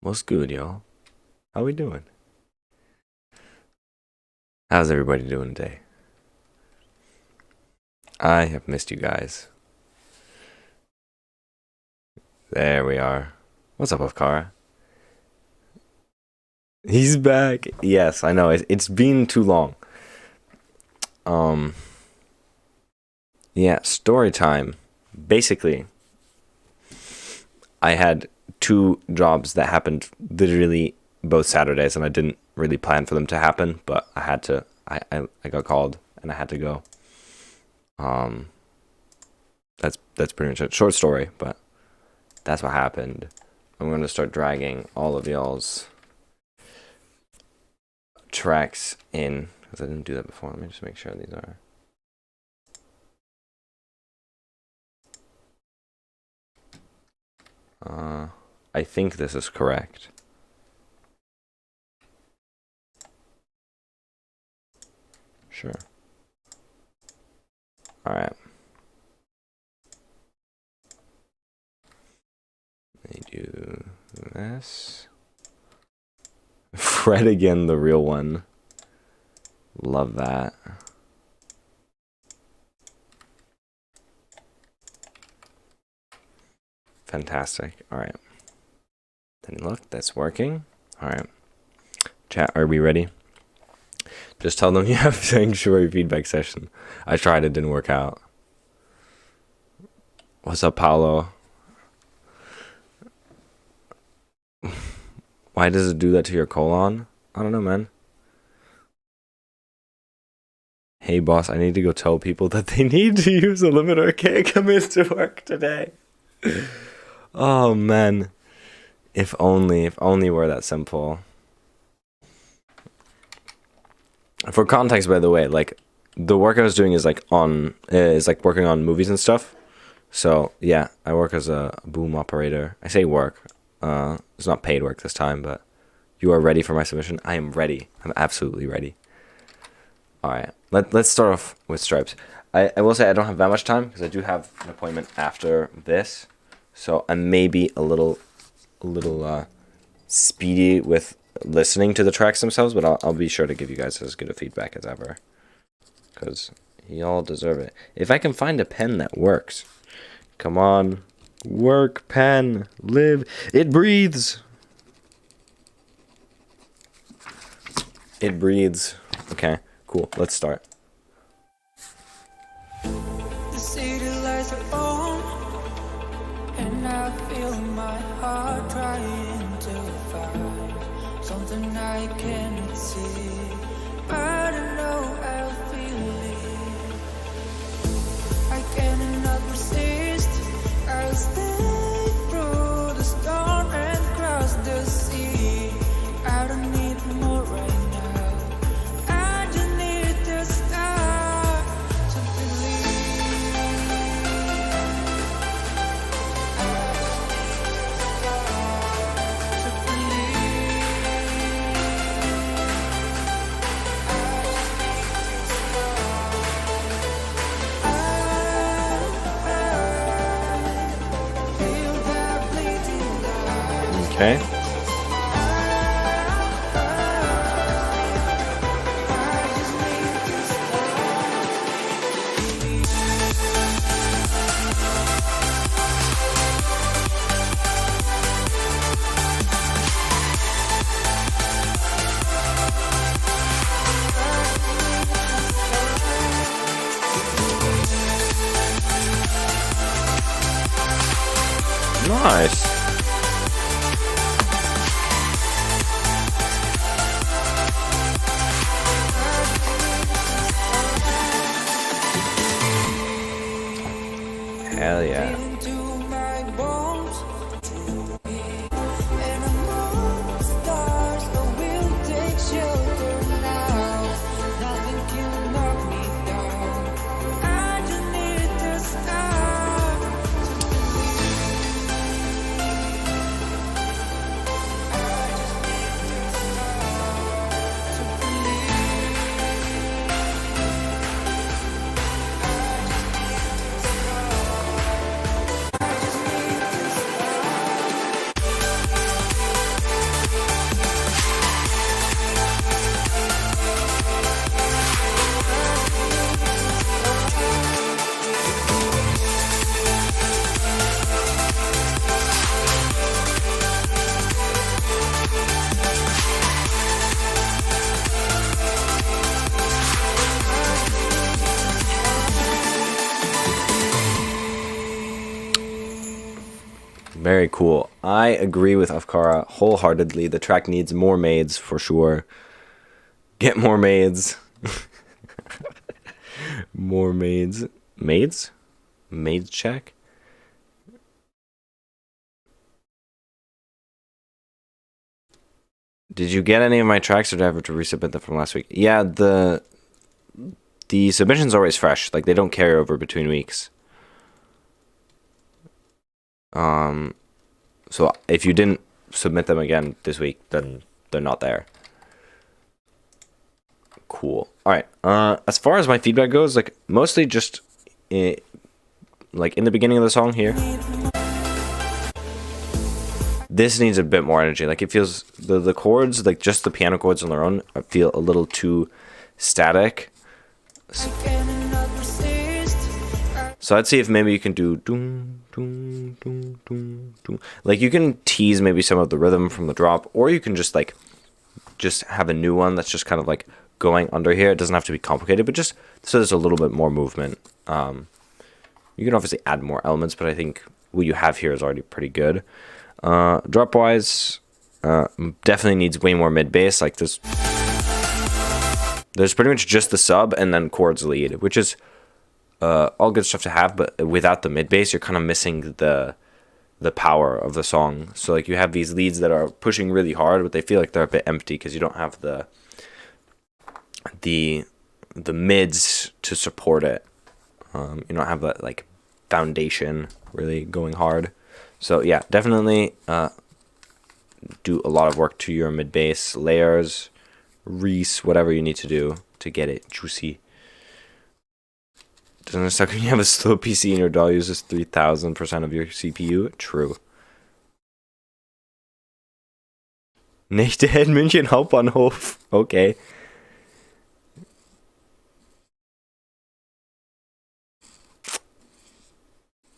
What's good, y'all? How we doing? How's everybody doing today? I have missed you guys. There we are. What's up, Afkara? He's back. Yes, I know. It's been too long. Um, yeah, story time. Basically, I had two jobs that happened literally both Saturdays, and I didn't really plan for them to happen, but I had to. I got called, and I had to go. Um, that's pretty much it. Short story, but that's what happened. I'm going to start dragging all of y'all's tracks in because I didn't do that before. Let me just make sure these are. I think this is correct. Sure. All right. Let me do this. Fred again, the real one. Love that. Fantastic. All right. Then look, that's working. All right. Chat, are we ready? Just tell them you have sanctuary feedback session. I tried, it didn't work out. What's up, Paolo? Why does it do that to your colon? I don't know, man. Hey, boss, I need to go tell people that they need to use a limiter. Can't come into work today. Oh, man. If only were that simple. For context, by the way, like the work I was doing is like working on movies and stuff. So yeah, I work as a boom operator. I say work. It's not paid work this time, but you are ready for my submission? I am ready. I'm absolutely ready. All right, let's start off with Stripes. I will say I don't have that much time because I do have an appointment after this, so I may be a little speedy with listening to the tracks themselves, but I'll be sure to give you guys as good a feedback as ever, because y'all deserve it. If I can find a pen that works, come on, work, pen, live, it breathes. It breathes. Okay, cool. Let's start. The city lights are on, and I feel my heart trying to find something I cannot see. I don't know I'll feel it. I cannot resist. I'll stay through the storm and cross the sea. I don't need more right now. I just need to start to believe. I just need to feel that bleeding heart. Okay. Nice. Hell yeah. Into my bones, and among the stars, I will take shelter now. Nothing can knock me down. I just need to start to believe. Very cool. I agree with Afkara wholeheartedly. The track needs more maids for sure. Get more maids. More maids. Maids? Maids check? Did you get any of my tracks or did I have to resubmit them from last week? Yeah, the submission's always fresh. Like, they don't carry over between weeks. So if you didn't submit them again this week, then they're not there. Cool. All right. As far as my feedback goes, like, mostly just like in the beginning of the song here, this needs a bit more energy. Like, it feels the chords, like just the piano chords on their own, feel a little too static. So I'd see if maybe you can do doom, doom, doom, doom, doom. Like, you can tease maybe some of the rhythm from the drop, or you can just like have a new one that's just kind of like going under here. It doesn't have to be complicated, but just so there's a little bit more movement. You can obviously add more elements, but I think what you have here is already pretty good. Drop wise, definitely needs way more mid bass. Like, there's pretty much just the sub and then chords lead, which is all good stuff to have, but without the mid bass, you're kind of missing the power of the song. So like, you have these leads that are pushing really hard, but they feel like they're a bit empty because you don't have the mids to support it. You don't have that like foundation really going hard. So yeah, definitely do a lot of work to your mid bass layers, Reese, whatever you need to do to get it juicy. Doesn't it suck when you have a slow PC and your DAW uses 3000% of your CPU? True. Nächte in München Hauptbahnhof. Okay.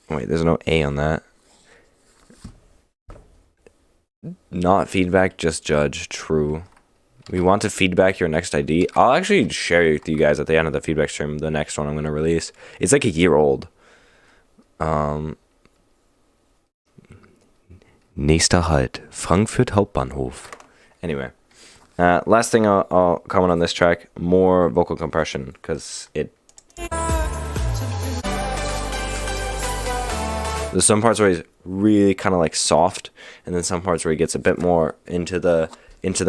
Wait, there's no A on that. Not feedback, just judge. True. We want to feedback your next ID. I'll actually share it with you guys at the end of the feedback stream, the next one I'm going to release. It's like a year old. Nächster Halt, Frankfurt Hauptbahnhof. Anyway, last thing I'll comment on this track, more vocal compression, because there's some parts where he's really kind of like soft, and then some parts where he gets a bit more into the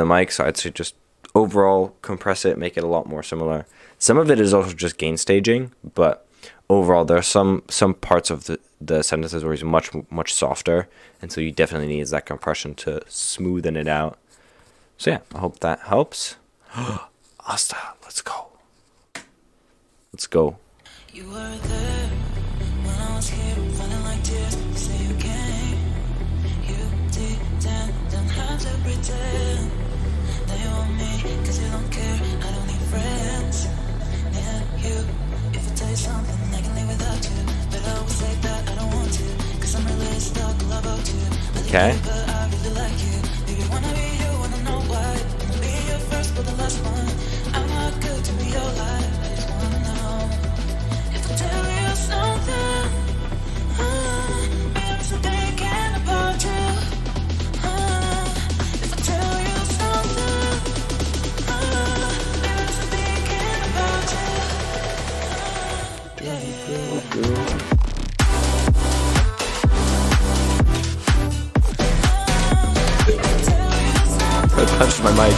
mic, so I'd say just overall compress it, make it a lot more similar. Some of it is also just gain staging, but overall there are some parts of the sentences where he's much softer, and so you definitely need that compression to smoothen it out. So yeah, I hope that helps. Asta, let's go. Let's go. You were there when I was here, falling like tears. You say you came, you didn't have to pretend that you want me, cause you don't care. I don't need friends. Yeah, you. If I tell you something, I can live without you, but I always say that I don't want to, cause I'm really stuck about you. Okay. But I really like you. Baby, wanna be you, wanna know why. Wanna be your first, but the last one. I'm not good to be your life. I just wanna know if I tell you something. Maybe I'm still thinking about you. If I tell you something. Maybe I'm still thinking about you. Yeah. I touched my mic.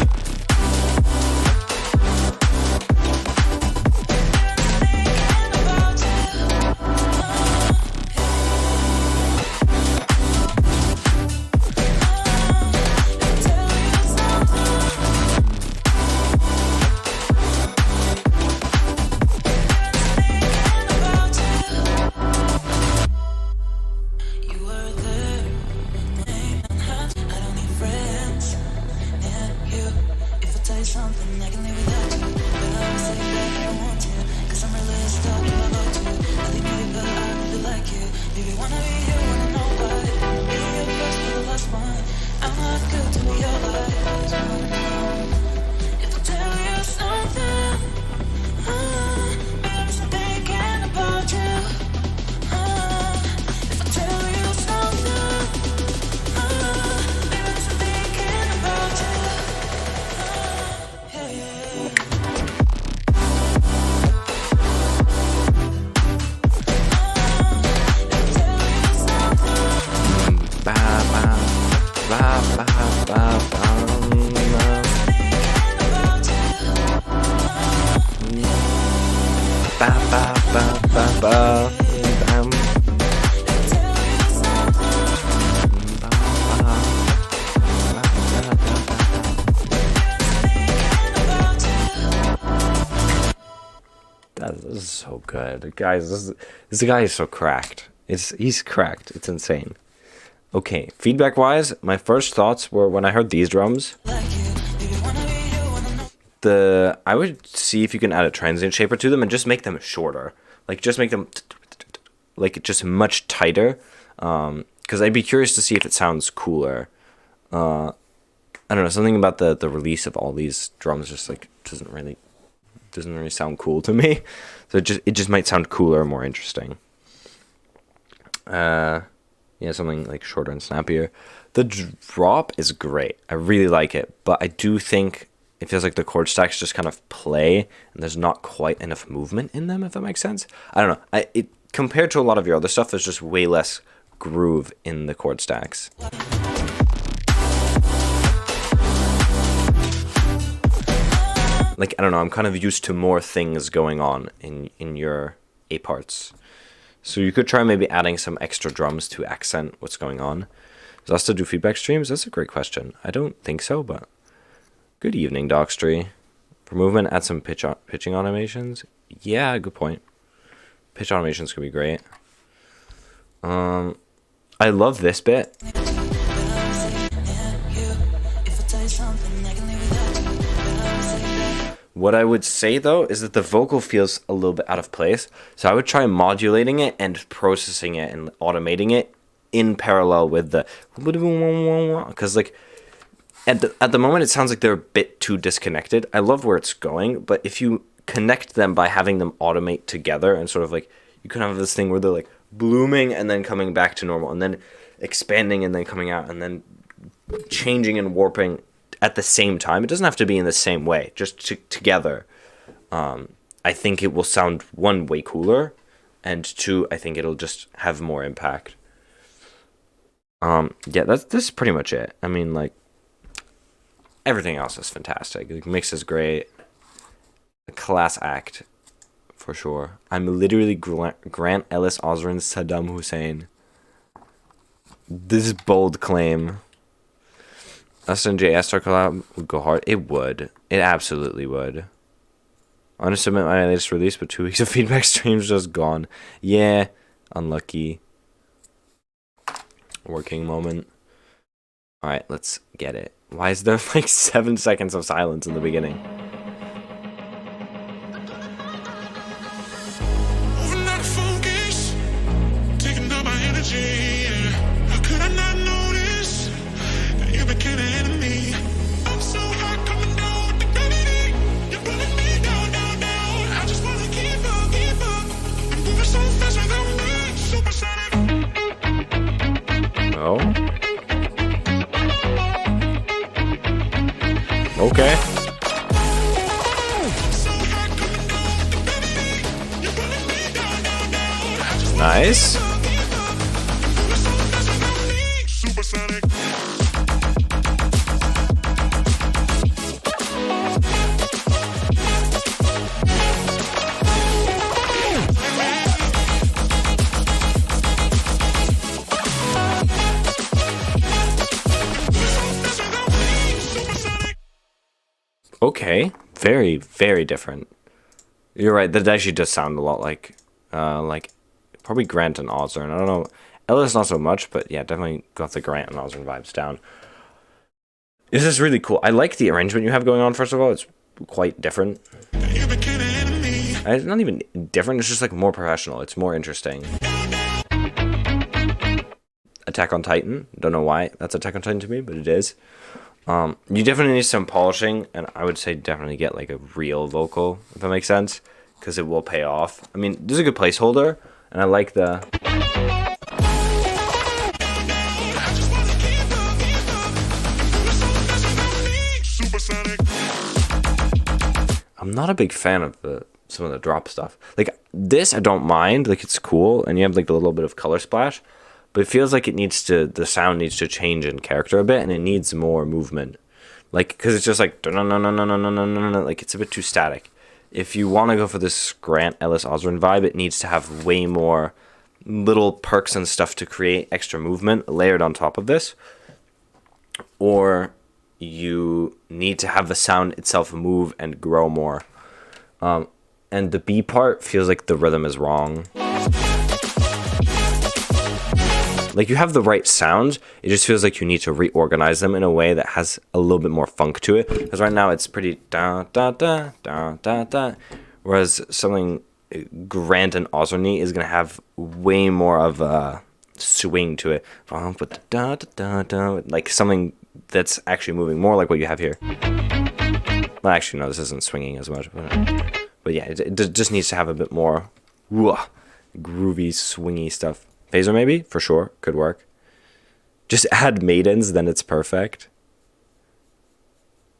good, guys. This guy is so cracked. He's cracked. It's insane. Okay, feedback wise, my first thoughts were when I heard these drums. I would see if you can add a transient shaper to them and just make them shorter. Like just make them like just much tighter. Because I'd be curious to see if it sounds cooler. I don't know, something about the release of all these drums just like doesn't really sound cool to me. So it just might sound cooler or more interesting. Yeah, something like shorter and snappier. The drop is great. I really like it, but I do think it feels like the chord stacks just kind of play and there's not quite enough movement in them, if that makes sense. I don't know. It compared to a lot of your other stuff, there's just way less groove in the chord stacks. Like, I don't know, I'm kind of used to more things going on in your A parts. So you could try maybe adding some extra drums to accent what's going on. Does Asta do feedback streams? That's a great question. I don't think so, but good evening, Docstree. For movement, add some pitching automations. Yeah, good point. Pitch automations could be great. I love this bit. What I would say, though, is that the vocal feels a little bit out of place. So I would try modulating it and processing it and automating it in parallel with the... Because, like, at the moment, it sounds like they're a bit too disconnected. I love where it's going, but if you connect them by having them automate together and sort of, like, you can have this thing where they're, like, blooming and then coming back to normal and then expanding and then coming out and then changing and warping at the same time. It doesn't have to be in the same way, just together. I think it will sound, one, way cooler, and two, I think it'll just have more impact. Yeah, that's pretty much it. I mean, like, everything else is fantastic. The mix is great. A class act, for sure. I'm literally Grant Ellis Osborne's Saddam Hussein. This bold claim. Us and JS collab would go hard. It would. It absolutely would. I want to submit my latest release, but 2 weeks of feedback streams just gone. Yeah, unlucky. Working moment. Alright, let's get it. Why is there like 7 seconds of silence in the beginning? Oh. Okay. Nice. Okay, very, very different. You're right, that actually does sound a lot like probably Grant and Osborne. I don't know, Ellis not so much, but yeah, definitely got the Grant and Osborne vibes down. This is really cool. I like the arrangement you have going on, first of all. It's quite different. It's not even different, it's just like more professional. It's more interesting. Attack on Titan. Don't know why that's Attack on Titan to me, but it is. You definitely need some polishing, and I would say definitely get like a real vocal, if that makes sense, because it will pay off. I mean, this is a good placeholder, and I like the... I'm not a big fan of some of the drop stuff. Like, this I don't mind, like, it's cool, and you have like a little bit of color splash, but it feels like the sound needs to change in character a bit, and it needs more movement. Like, because it's just like, like, it's a bit too static. If you want to go for this Grant Ellis Osborne vibe, it needs to have way more little perks and stuff to create extra movement layered on top of this. Or you need to have the sound itself move and grow more. And and the B part feels like the rhythm is wrong. Like, you have the right sounds, it just feels like you need to reorganize them in a way that has a little bit more funk to it. Because right now it's pretty da da da da da da, whereas something grand and Ozerny is gonna have way more of a swing to it. Like something that's actually moving more like what you have here. Well, actually, no, this isn't swinging as much, but yeah, it just needs to have a bit more groovy, swingy stuff. Phaser maybe, for sure, could work. Just add maidens, then it's perfect.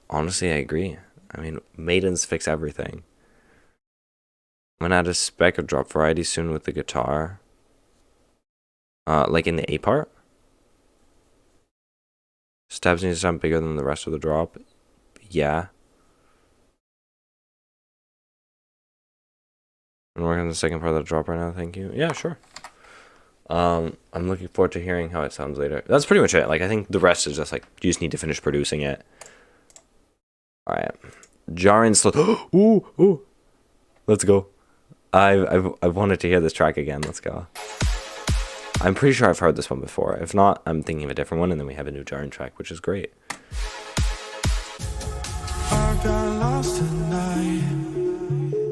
Honestly, I agree. I mean, maidens fix everything. I'm gonna add a spec of drop variety soon with the guitar. Like in the A part. Stabs need to sound bigger than the rest of the drop. Yeah. I'm working on the second part of the drop right now, thank you. Yeah, sure. I'm looking forward to hearing how it sounds later. That's pretty much it. Like, I think the rest is just like, you just need to finish producing it. Alright. Jarring slow. Ooh. Let's go. I've wanted to hear this track again. Let's go. I'm pretty sure I've heard this one before. If not, I'm thinking of a different one, and then we have a new jarring track, which is great. I got lost tonight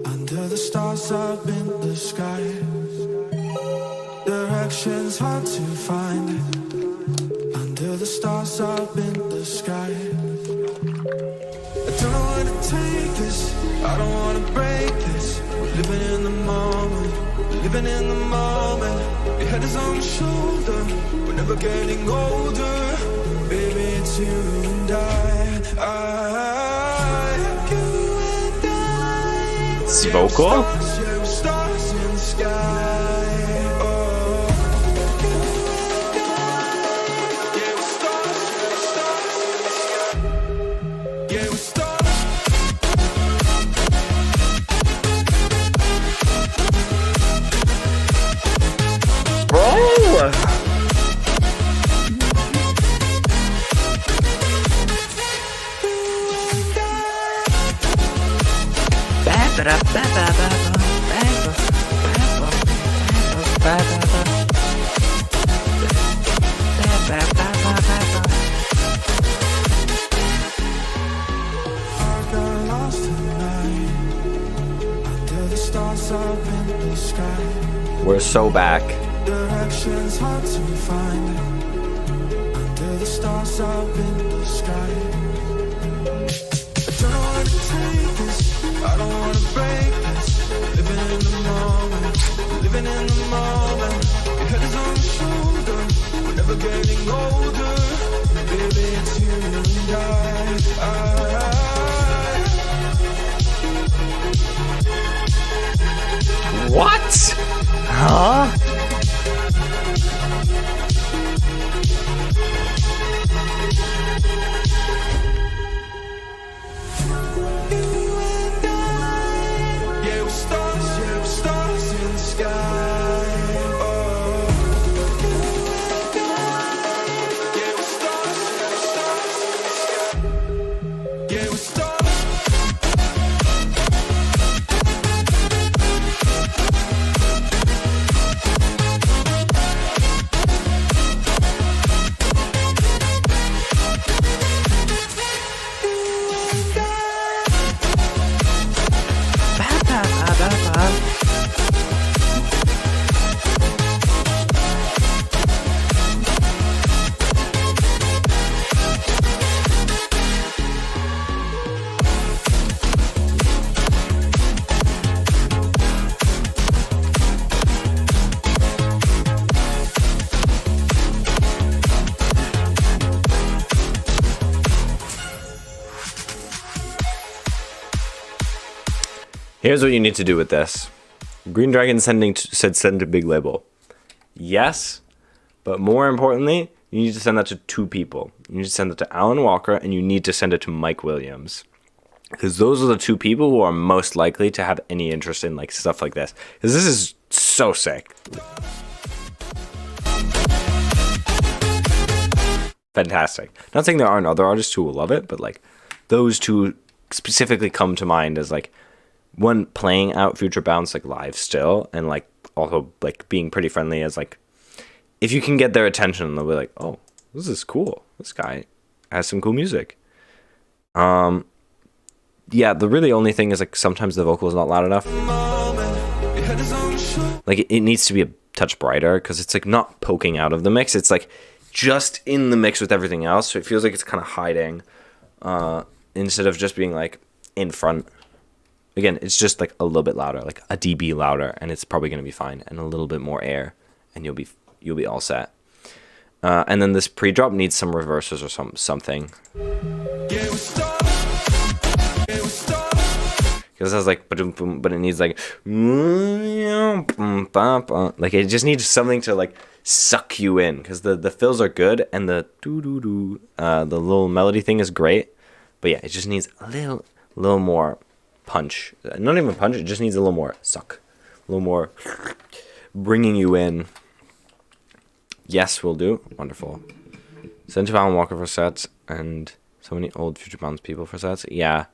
under the stars up in the sky. Directions hard to find under the stars up in the sky. I don't know where to take this, I don't wanna break this. We're living in the moment, we're living in the moment. Your head is on my shoulder, we're never getting older. Baby, it's you and you and I. It's vocal? Stars in the sky. We're so back. Directions hard to find under the stars up in the sky. I don't know where to take this, I don't wanna break this. Living in the moment, living in the moment. Your head is on my shoulder, we're never getting older. Baby, it's you and I. What? Huh? Yeah, we're stars in the sky. Oh. Yeah, we're stars in the sky. Yeah, we're stars. Here's what you need to do with this. Green Dragon said send to big label. Yes, but more importantly, you need to send that to two people. You need to send it to Alan Walker, and you need to send it to Mike Williams. Because those are the two people who are most likely to have any interest in like stuff like this. Because this is so sick. Fantastic. Not saying there aren't other artists who will love it, but like those two specifically come to mind as like when playing out Future Bounce like live still, and like also like being pretty friendly, as like if you can get their attention, they'll be like, oh, this is cool, this guy has some cool music. Yeah, the really only thing is like sometimes the vocal is not loud enough. Like it needs to be a touch brighter, because it's like not poking out of the mix, it's like just in the mix with everything else, so it feels like it's kind of hiding, instead of just being like in front. Again, it's just like a little bit louder, like a dB louder, and it's probably going to be fine, and a little bit more air, and you'll be all set. And then this pre-drop needs some reverses or something. Because it has like, but it needs like it just needs something to like suck you in, because the fills are good, and the the little melody thing is great, but yeah, it just needs a little more punch. Not even punch, it just needs a little more suck, a little more bringing you in. Yes, will do. Wonderful. Send to Alan Walker for sets, and so many old Future Bounce people for sets. Yeah.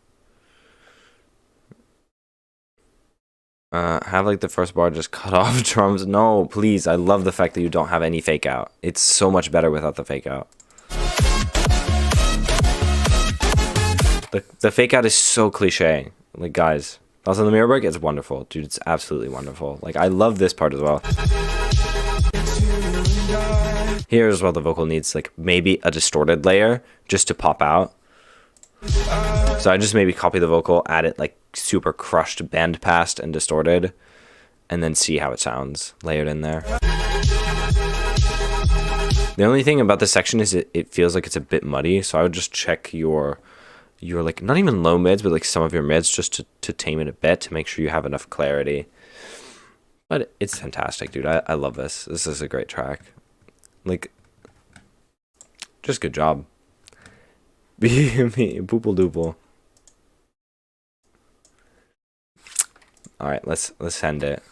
Have like the first bar just cut off drums. No, please. I love the fact that you don't have any fake out. It's so much better without the fake out. The fake out is so cliche. Like, guys, also the mirror break, it's wonderful. Dude, it's absolutely wonderful. Like, I love this part as well. Here as well, the vocal needs like maybe a distorted layer just to pop out. So I just maybe copy the vocal, add it like super crushed, band passed and distorted, and then see how it sounds layered in there. The only thing about this section is it feels like it's a bit muddy, so I would just check your like, not even low mids, but like some of your mids, just to tame it a bit, to make sure you have enough clarity. But it's fantastic, dude. I love this. This is a great track. Like, just good job. Be me, poople doople. All right, let's send it.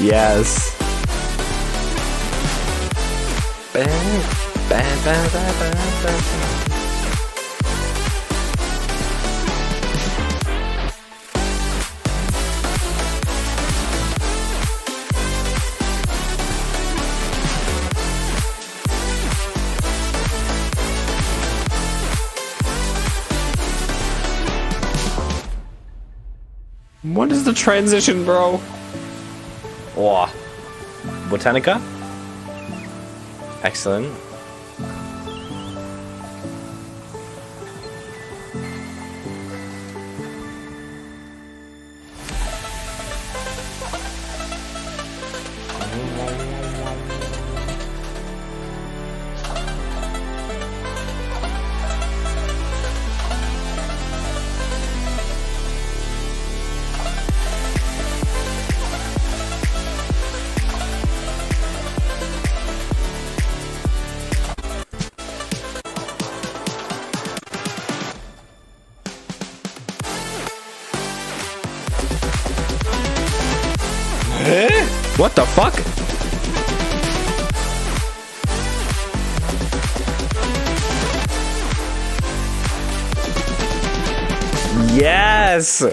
Yes. What is the transition, bro? Oh, Botanica? Excellent. What the fuck? Yes!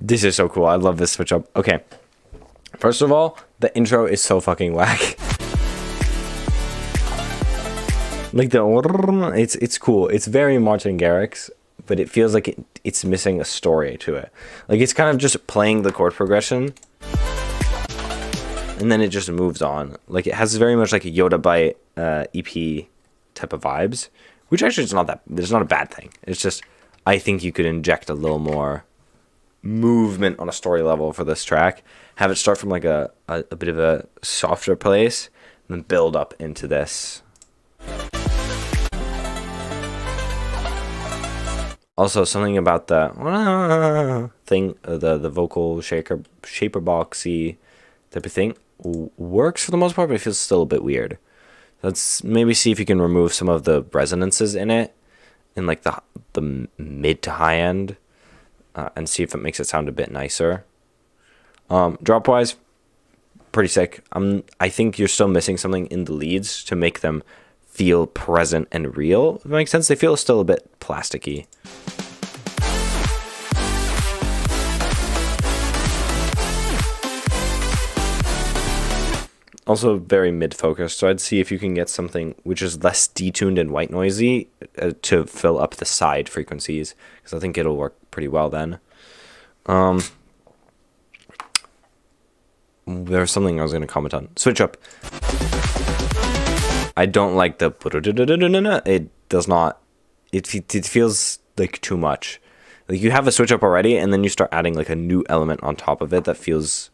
This is so cool. I love this switch up. Okay. First of all, the intro is so fucking whack. Like it's cool. It's very Martin Garrix, but it feels like it's missing a story to it. Like it's kind of just playing the chord progression, and then it just moves on. Like it has very much like a Yoda Byte EP type of vibes, which actually is not a bad thing. It's just I think you could inject a little more movement on a story level for this track. Have it start from like a bit of a softer place, and then build up into this. Also, something about the thing, the vocal shaper boxy type of thing works for the most part, but it feels still a bit weird. Let's maybe see if you can remove some of the resonances in it, in like the mid to high end, and see if it makes it sound a bit nicer. Drop wise, pretty sick. I think you're still missing something in the leads to make them feel present and real. If that makes sense. They feel still a bit plasticky. Also very mid-focused, so I'd see if you can get something which is less detuned and white noisy to fill up the side frequencies, because I think it'll work pretty well then. There's something I was going to comment on. Switch up. I don't like the... It does not... It feels like too much. Like you have a switch up already, and then you start adding like a new element on top of it that feels...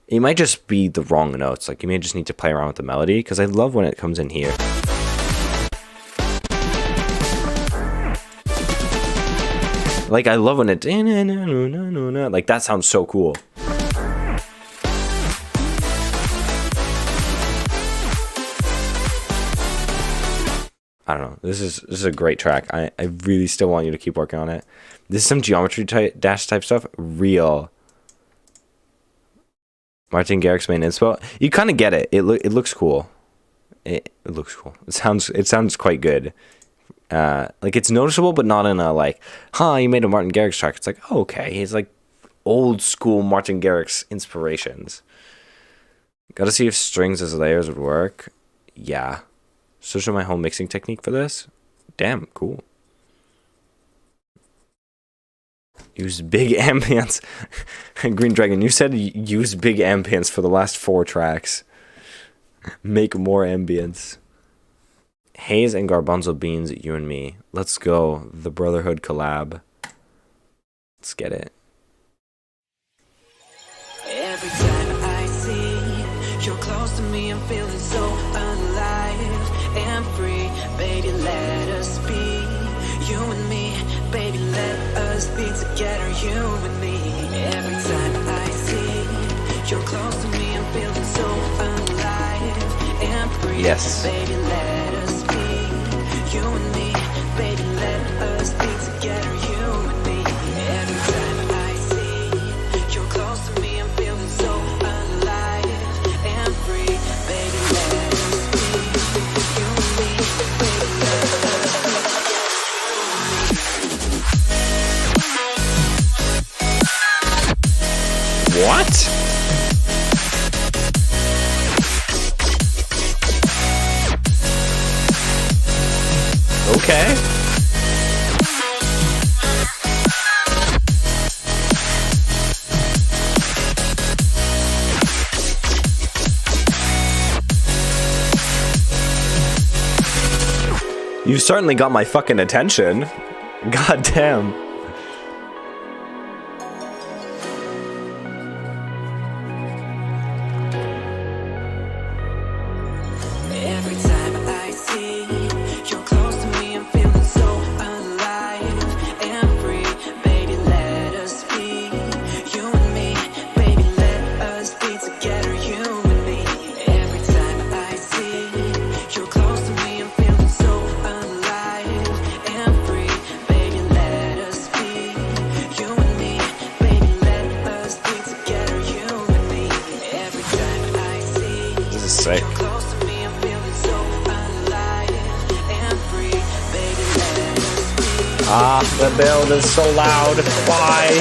It might just be the wrong notes. Like you may just need to play around with the melody, because I love when it comes in here. Like I love when it... Like that sounds so cool. I don't know. This is a great track. I really still want you to keep working on it. This is some Geometry Dash type stuff. Real Martin Garrix main inspo. You kind of get it. It looks cool. It looks cool. It sounds quite good. Like it's noticeable, but not in a like, you made a Martin Garrix track. It's like, oh, okay, he's like old school Martin Garrix inspirations. Gotta see if strings as layers would work. Yeah. Switch to my whole mixing technique for this. Damn, cool. Use big ambience. Green Dragon, you said use big ambience for the last 4 tracks. Make more ambience. Haze and Garbanzo Beans, you and me. Let's go. The Brotherhood collab. Let's get it. Every time I see you're close to me, I'm feeling so alive and free. Baby, let us be you and me. Baby, let us be together, you and me. Every time I see you're close to me, I'm feeling so alive and free. Yes. Baby, let us be you and me. Baby, let us be together, you and me. Every time I see you're close to me, I'm feeling so alive and free. Baby, let us be you and me. Baby, let us be What? Okay. You certainly got my fucking attention. God damn. Every time I see you're close to me, I'm feeling so alive and free. Baby, let us be you and me. Baby, let us be together, you and me. Every time I see you're close to me, I'm feeling so alive and free. Baby, let us be you and me. Baby, let us be together, you and me. Every time I see This is sick. you're close to me, I'm feeling so alive and free. Baby, let us be The build is so loud. Why?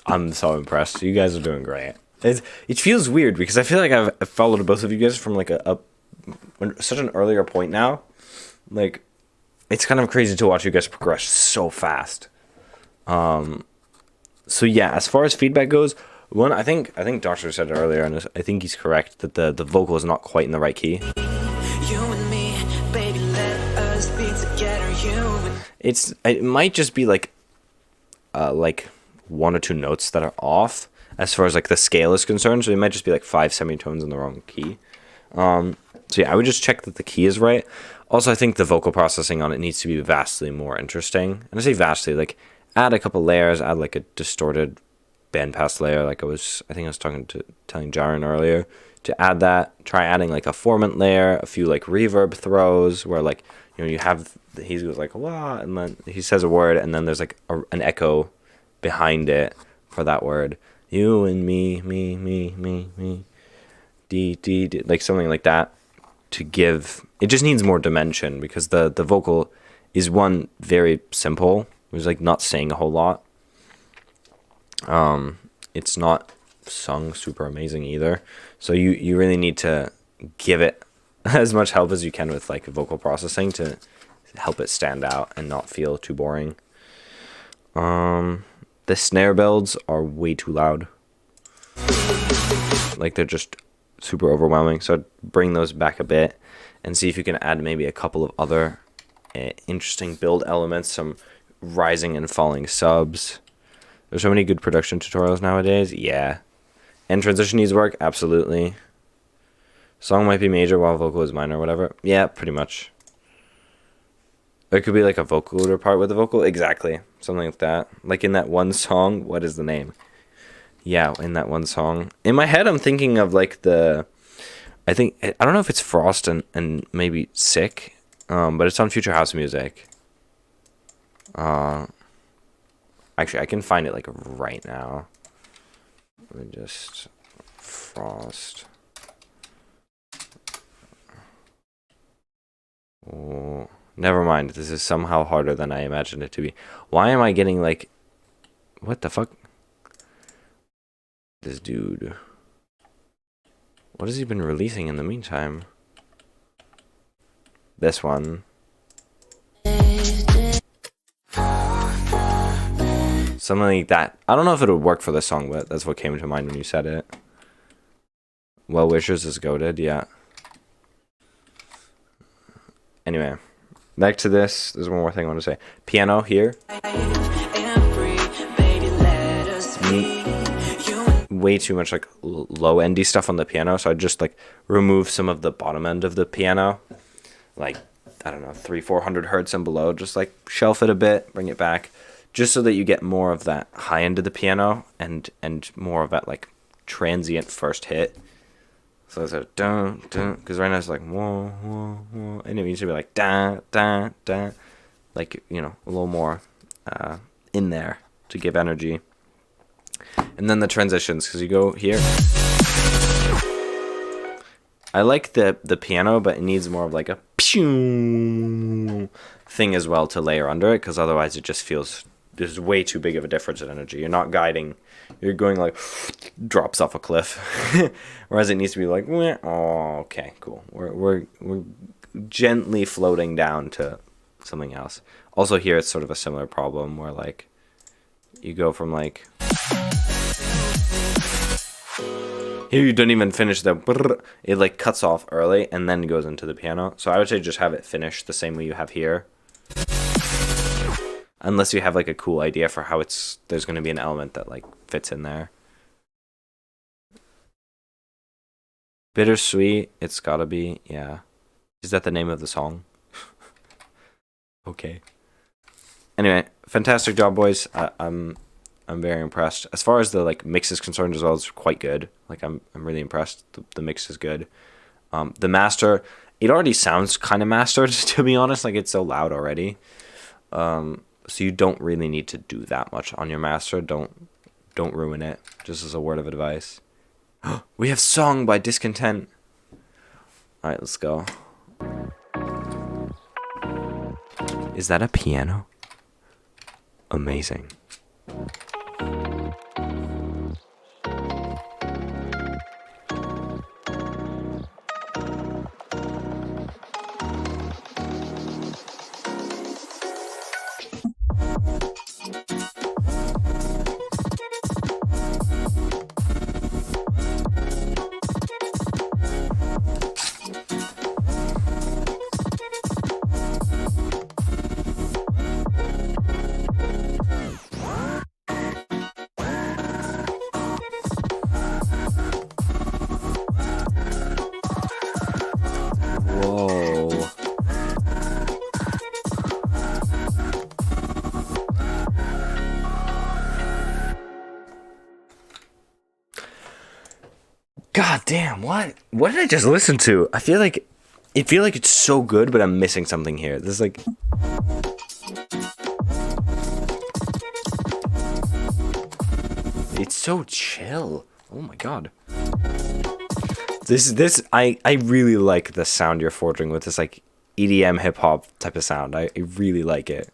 I'm so impressed. You guys are doing great. It feels weird because I feel like I've followed both of you guys from like such an earlier point now. Like, it's kind of crazy to watch you guys progress so fast. So yeah, as far as feedback goes, I think Doctor said it earlier, and I think he's correct that the vocal is not quite in the right key. You and me, baby, let us be together. It might just be like one or two notes that are off as far as like the scale is concerned. So it might just be like 5 semitones in the wrong key. So yeah, I would just check that the key is right. Also, I think the vocal processing on it needs to be vastly more interesting. And I say vastly, like add a couple layers, add like a distorted bandpass layer. Like I think I was telling Jaren earlier to add that. Try adding like a formant layer, a few like reverb throws where like, you know, you have, he goes like, wah, and then he says a word, and then there's like an echo behind it for that word. You and me, D, like something like that to give. It just needs more dimension because the vocal is one very simple. It was like not saying a whole lot. It's not sung super amazing either. So you really need to give it as much help as you can with like vocal processing to help it stand out and not feel too boring. The snare builds are way too loud. Like they're just super overwhelming. So I'd bring those back a bit and see if you can add maybe a couple of other interesting build elements, some rising and falling subs. There's so many good production tutorials nowadays. Yeah. And transition needs work. Absolutely. Song might be major while vocal is minor or whatever. Yeah, pretty much. There could be like a vocoder part with the vocal. Exactly. Something like that. Like in that one song. What is the name? Yeah, in that one song. In my head, I'm thinking of like I don't know if it's Frost and maybe Sick. But it's on Future House Music. Actually, I can find it like right now. Let me just Frost. Oh, never mind. This is somehow harder than I imagined it to be. Why am I getting like, what the fuck? This dude. What has he been releasing in the meantime? This one. Something like that. I don't know if it would work for this song, but that's what came to mind when you said it. Well Wishers is goated, yeah. Anyway, back to this. There's one more thing I want to say. Piano here. Way too much like low endy stuff on the piano, so I'd just like remove some of the bottom end of the piano, like I don't know, 300-400 hertz and below. Just like shelf it a bit, bring it back, just so that you get more of that high end of the piano and more of that like transient first hit. So it's a dun dun, because right now it's like whoa whoa whoa, and it needs to be like da da da, like, you know, a little more in there to give energy. And then the transitions, because you go here. I like the piano, but it needs more of like a pew thing as well to layer under it, because otherwise it just feels there's way too big of a difference in energy. You're not guiding, you're going like drops off a cliff, whereas it needs to be like, oh, okay, cool. We're gently floating down to something else. Also here it's sort of a similar problem where like you go from like, here you don't even finish the brrr, it like cuts off early and then goes into the piano. So I would say just have it finish the same way you have here. Unless you have like a cool idea for how there's going to be an element that like fits in there. Bittersweet, it's gotta be, yeah. Is that the name of the song? Okay. Anyway, fantastic job, boys. I'm very impressed. As far as the like mix is concerned as well, it's quite good. Like I'm really impressed. The mix is good. The master, it already sounds kind of mastered, to be honest. Like it's so loud already. So you don't really need to do that much on your master. Don't ruin it. Just as a word of advice. We have Song by Discontent. All right, let's go. Is that a piano? Amazing. God damn, what? What did I just listen to? I feel like it's so good, but I'm missing something here. This is like... It's so chill. Oh my god. I really like the sound you're forging with this like EDM hip hop type of sound. I really like it.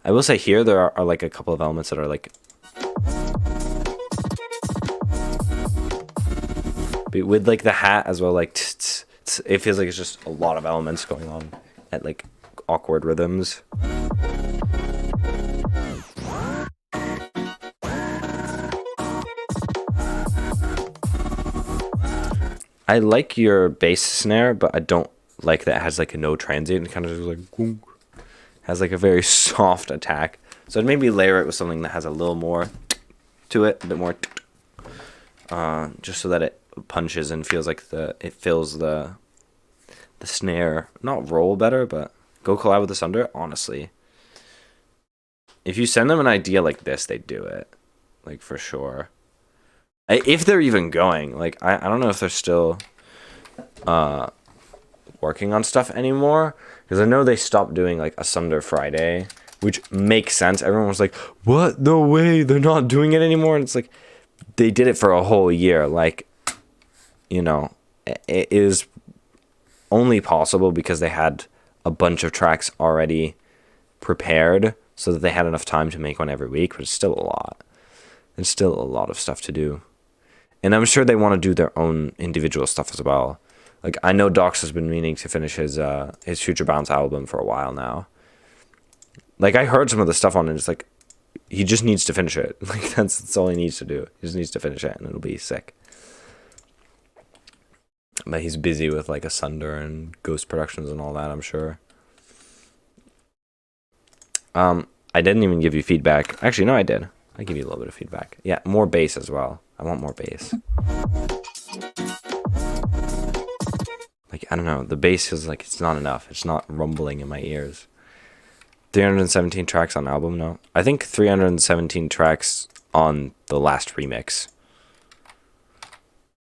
I will say here there are like a couple of elements that are like with like the hat as well, like it feels like it's just a lot of elements going on at like awkward rhythms. I like your bass snare, but I don't like that it has like a no transient and kind of just like boom. Has like a very soft attack. So I'd maybe layer it with something that has a little more to it, a bit more, just so that it punches and feels like it fills the snare. Not roll better, but go collab with the Sunder. Honestly, if you send them an idea like this, they do it, like for sure. If they're even going, like I don't know if they're still working on stuff anymore, because I know they stopped doing like a Sunder Friday, which makes sense. Everyone was like, what? No way, they're not doing it anymore. And it's like, they did it for a whole year. Like, you know, it is only possible because they had a bunch of tracks already prepared so that they had enough time to make one every week, but it's still a lot. It's still a lot of stuff to do. And I'm sure they want to do their own individual stuff as well. Like, I know Docs has been meaning to finish his Future Bounce album for a while now. Like, I heard some of the stuff on it. It's like, he just needs to finish it. Like, that's all he needs to do. He just needs to finish it, and it'll be sick. But he's busy with, like, Asunder and Ghost Productions and all that, I'm sure. I didn't even give you feedback. Actually, no, I did. I give you a little bit of feedback. Yeah, more bass as well. I want more bass. Like, I don't know. The bass feels like it's not enough. It's not rumbling in my ears. 317 tracks on album? No. I think 317 tracks on the last remix.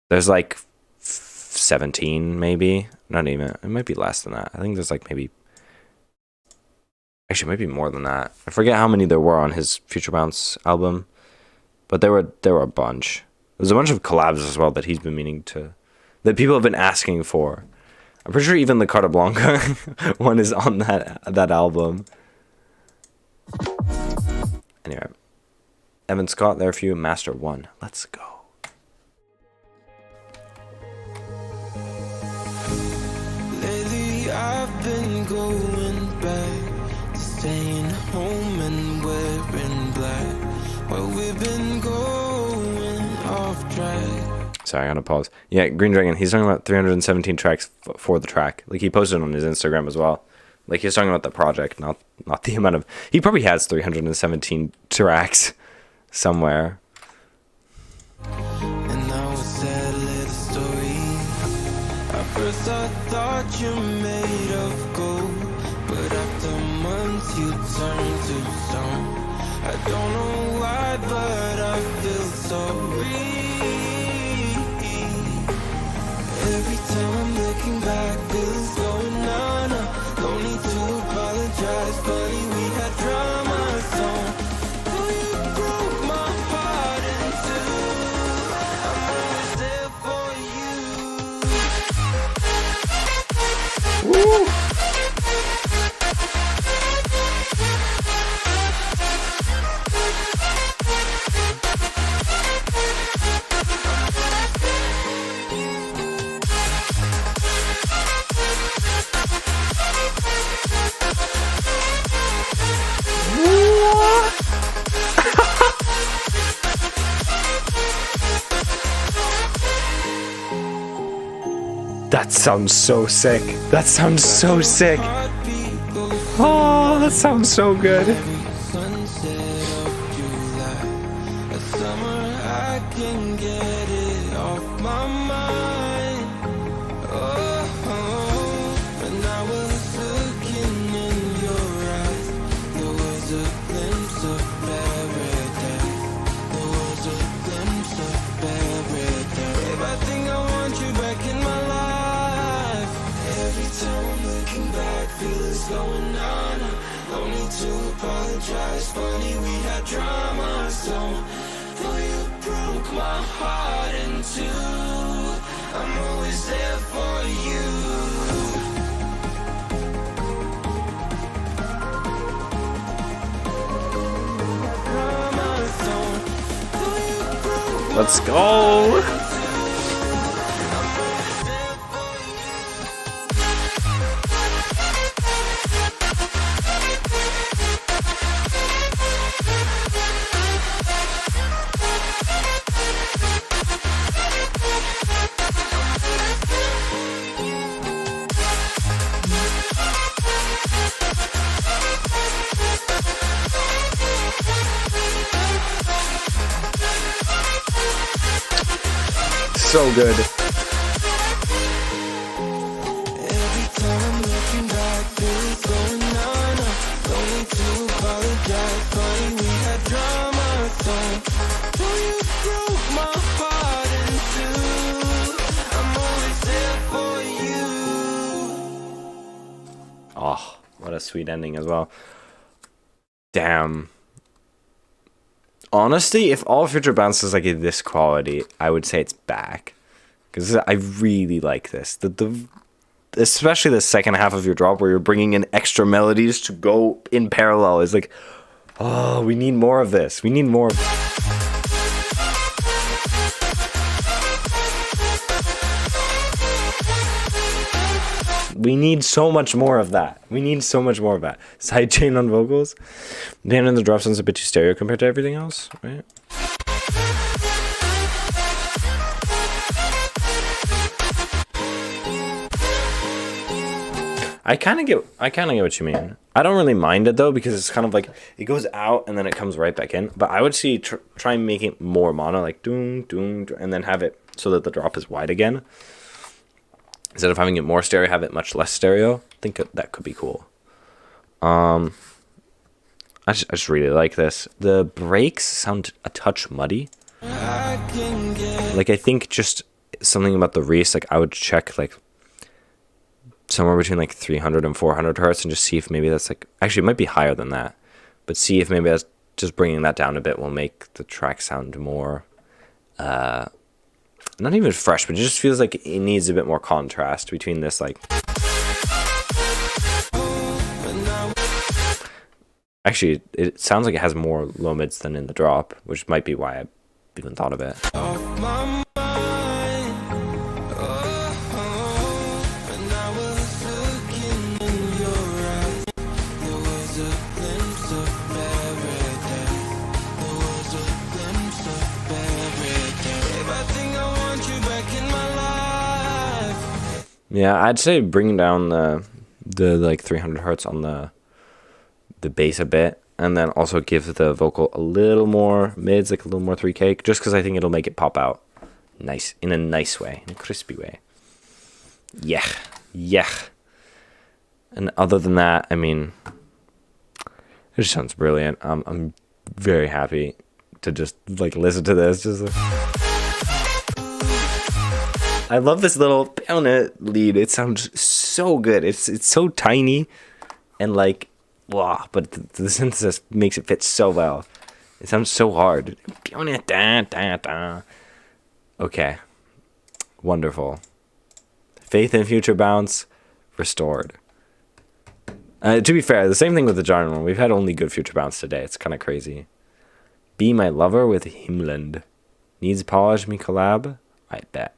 There's like 17 maybe. Not even. It might be less than that. I think there's like maybe... Actually, it might be more than that. I forget how many there were on his Future Bounce album. But there were a bunch. There's a bunch of collabs as well that he's been meaning to... that people have been asking for. I'm pretty sure even the Carta Blanca one is on that album. Anyway. Evan Scott, there for you. Master 1. Let's go. Lately I've been going back to staying home and wearing black. Well, we've been going off track. Sorry, I gotta pause. Yeah, Green Dragon, he's talking about 317 tracks for the track. Like, he posted on his Instagram as well. Like, he's talking about the project, not the amount of... He probably has 317 tracks somewhere. And now it's sad little story. At first I thought you made of gold, but after months you turned to stone. I don't know why, but I feel sorry. Every time I'm looking back, feels going on. No need to apologize, buddy, we had drama, so oh, you broke my heart in two. I'm always there for you. Woo! That sounds so sick. That sounds so sick. Oh, that sounds so good. Glimpse of going on. No need to apologize. Funny we had drama, so though you broke my heart in two, I'm always there for you. Let's go. So good. Every time I'm looking back, feels going on. No need to apologize. Funny we had drama, so though you broke my heart in two, I'm always there for you. Oh, what a sweet ending as well. Damn. Honestly, if all Future Bounce is like this quality, I would say it's back. Because I really like this. Especially the second half of your drop where you're bringing in extra melodies to go in parallel. Is like, oh, we need more of this. We need more. We need so much more of that. We need so much more of that. Sidechain on vocals. Dan in the drop sounds a bit too stereo compared to everything else, right? I kind of get what you mean. I don't really mind it though, because it's kind of like it goes out and then it comes right back in. But I would see try and make it more mono, like doom doom, and then have it so that the drop is wide again. Instead of having it more stereo, have it much less stereo. I think that could be cool. I just really like this. The breaks sound a touch muddy. Like I think just something about the Reese, like I would check like somewhere between like 300 and 400 hertz and just see if maybe that's like, actually it might be higher than that, but see if maybe that's just bringing that down a bit will make the track sound more not even fresh, but it just feels like it needs a bit more contrast between this like, actually it sounds like it has more low mids than in the drop, which might be why I even thought of it. Yeah, I'd say bringing down the like 300 hertz on the bass a bit, and then also give the vocal a little more mids, like a little more 3K, just because I think it'll make it pop out nice, in a nice way, in a crispy way. Yeah. And other than that, I mean, it just sounds brilliant. I'm very happy to just like listen to this. Just I love this little piano lead. It sounds so good. It's so tiny and like, wow, but the synthesis makes it fit so well. It sounds so hard. Okay. Wonderful. Faith in Future Bounce restored. To be fair, the same thing with the genre one. We've had only good Future Bounce today. It's kind of crazy. Be My Lover with Himland. Needs Polish me collab? I bet.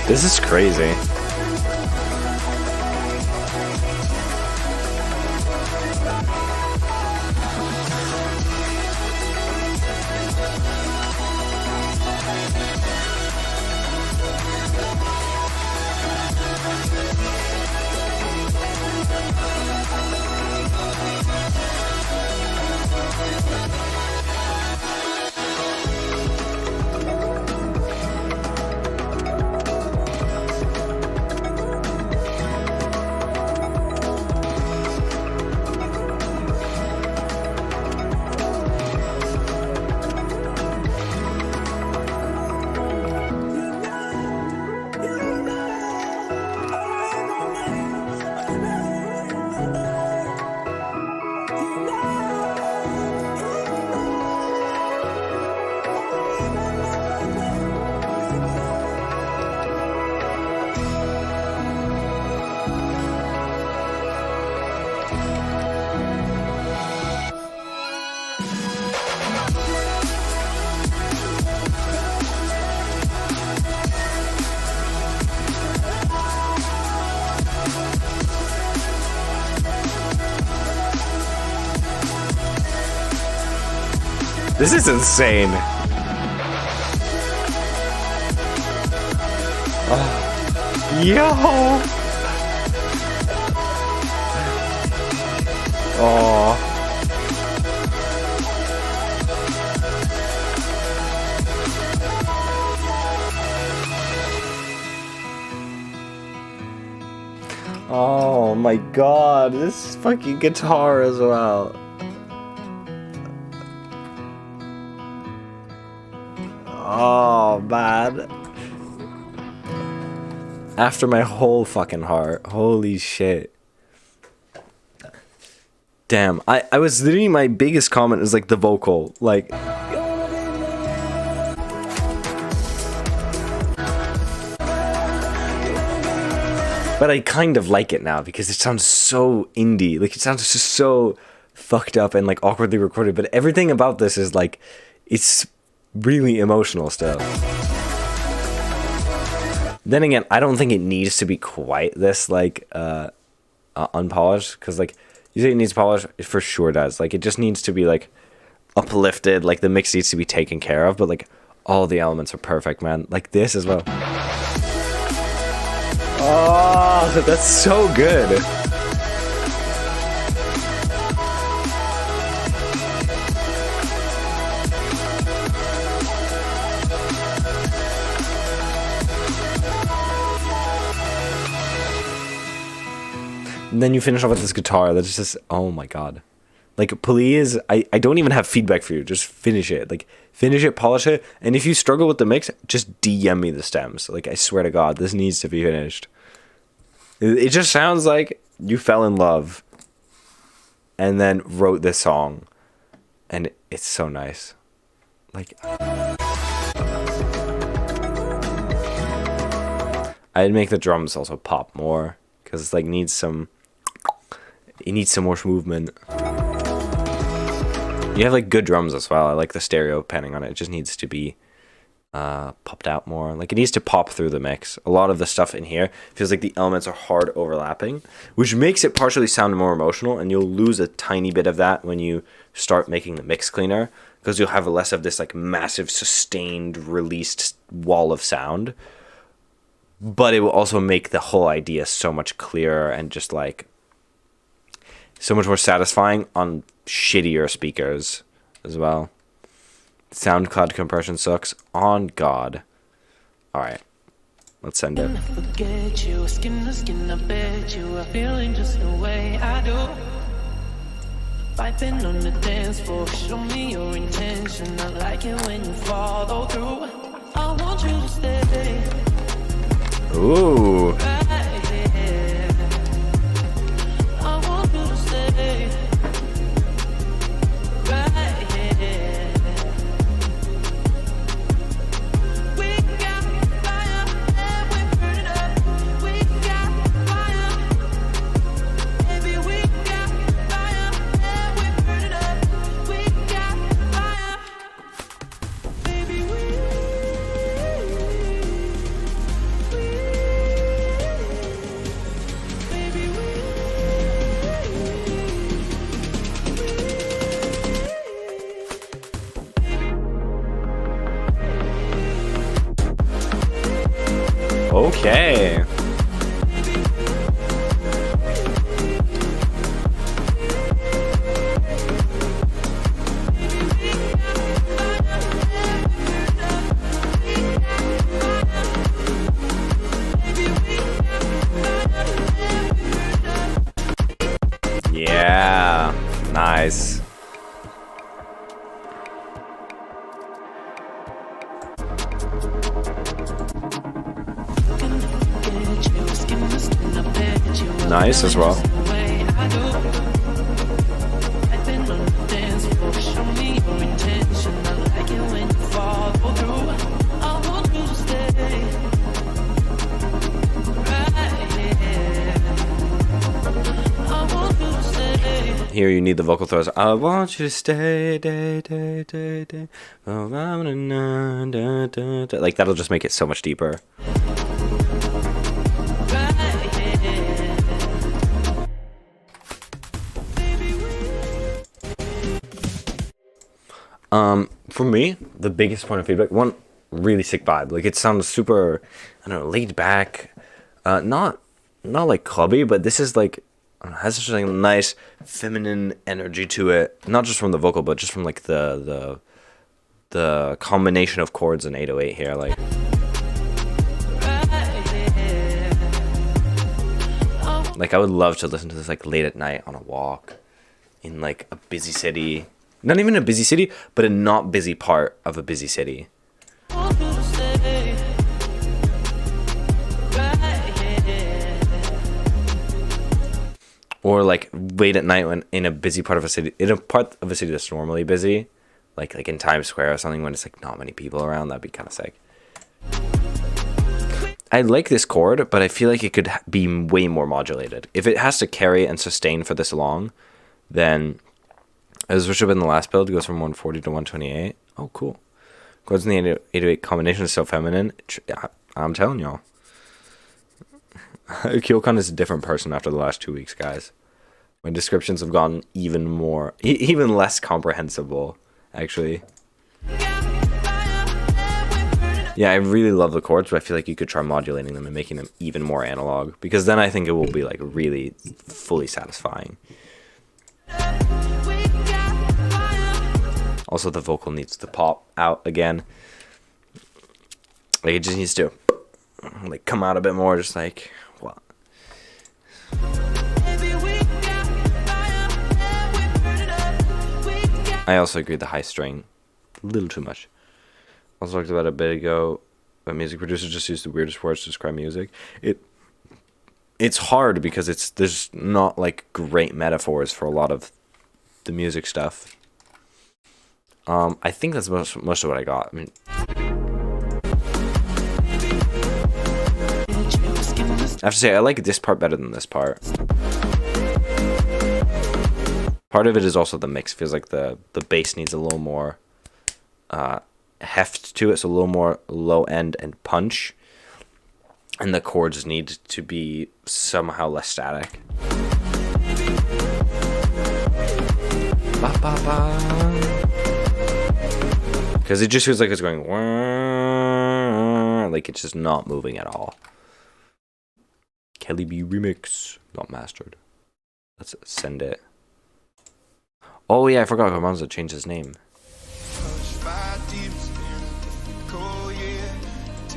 This is crazy. This is insane. Oh. Yo. Oh. Oh my god, this fucking guitar as well. Oh man. After my whole fucking heart. Holy shit. Damn. I was literally, my biggest comment is like the vocal. Like, but I kind of like it now because it sounds so indie. Like, it sounds just so fucked up and like awkwardly recorded. But everything about this is like, it's really emotional still. Then again, I don't think it needs to be quite this like unpolished, because like you say it needs polish, it for sure does. Like, it just needs to be like uplifted, like the mix needs to be taken care of, but like all the elements are perfect, man. Like this as well. Oh, that's so good. And then you finish off with this guitar that's just, oh my god. Like, please, I don't even have feedback for you. Just finish it. Like, finish it, polish it. And if you struggle with the mix, just DM me the stems. Like, I swear to God, this needs to be finished. It just sounds like you fell in love and then wrote this song. And it's so nice. Like, I'd make the drums also pop more, because it's like needs some, it needs some more movement. You have like good drums as well. I like the stereo panning on it. It just needs to be popped out more. Like, it needs to pop through the mix. A lot of the stuff in here feels like the elements are hard overlapping, which makes it partially sound more emotional, and you'll lose a tiny bit of that when you start making the mix cleaner, because you'll have less of this like massive sustained released wall of sound. But it will also make the whole idea so much clearer and just like so much more satisfying on shittier speakers as well. SoundCloud compression sucks. On God. Alright. Let's send it. Forget you, skin to skin, I bet you are feeling just the way I do. Vibing on the dance floor, show me your intention. I like it when you follow through. I want you to stay. Ooh. Right here. I want you to stay. Right here. We got fire and we burn it up. We got fire. Baby, we got fire and we burn it up. We got fire. Baby, we Okay. Yeah. Nice. Nice as well. Here you need the vocal throws. I want you to stay, day, day, day, day. Like that'll just make it so much deeper. For me, the biggest point of feedback, one, really sick vibe. Like it sounds super, I don't know, laid back. Not like clubby, but this is like, I don't know, has such a nice feminine energy to it. Not just from the vocal, but just from like the combination of chords in 808 here. Like, I would love to listen to this like late at night on a walk in like a busy city. Not even a busy city, but a not busy part of a busy city. Or like late at night when in a busy part of a city, in a part of a city that's normally busy, like in Times Square or something when it's like not many people around, that'd be kind of sick. I like this chord, but I feel like it could be way more modulated. If it has to carry and sustain for this long, then as which have been the last build, it goes from 140 to 128. Oh, cool. Chords in the 808 combination is so feminine. I'm telling y'all. Kyokon is a different person after the last 2 weeks, guys. My descriptions have gotten even more, even less comprehensible, actually. Yeah, I really love the chords, but I feel like you could try modulating them and making them even more analog, because then I think it will be like really fully satisfying. Also, the vocal needs to pop out again. Like, it just needs to like come out a bit more, just like what? I also agree with the high string, a little too much. Also talked about a bit ago, but music producers just use the weirdest words to describe music. It's hard because there's not like great metaphors for a lot of the music stuff. I think that's most of what I got. I mean, I have to say I like this part better than this part. Part of it is also the mix. Feels like the bass needs a little more heft to it, so a little more low end and punch, and the chords need to be somehow less static. Ba, ba, ba. Because it just feels like it's going like it's just not moving at all. Kelly B remix, not mastered. Let's send it. Oh yeah, I forgot Garbanzo changed his name.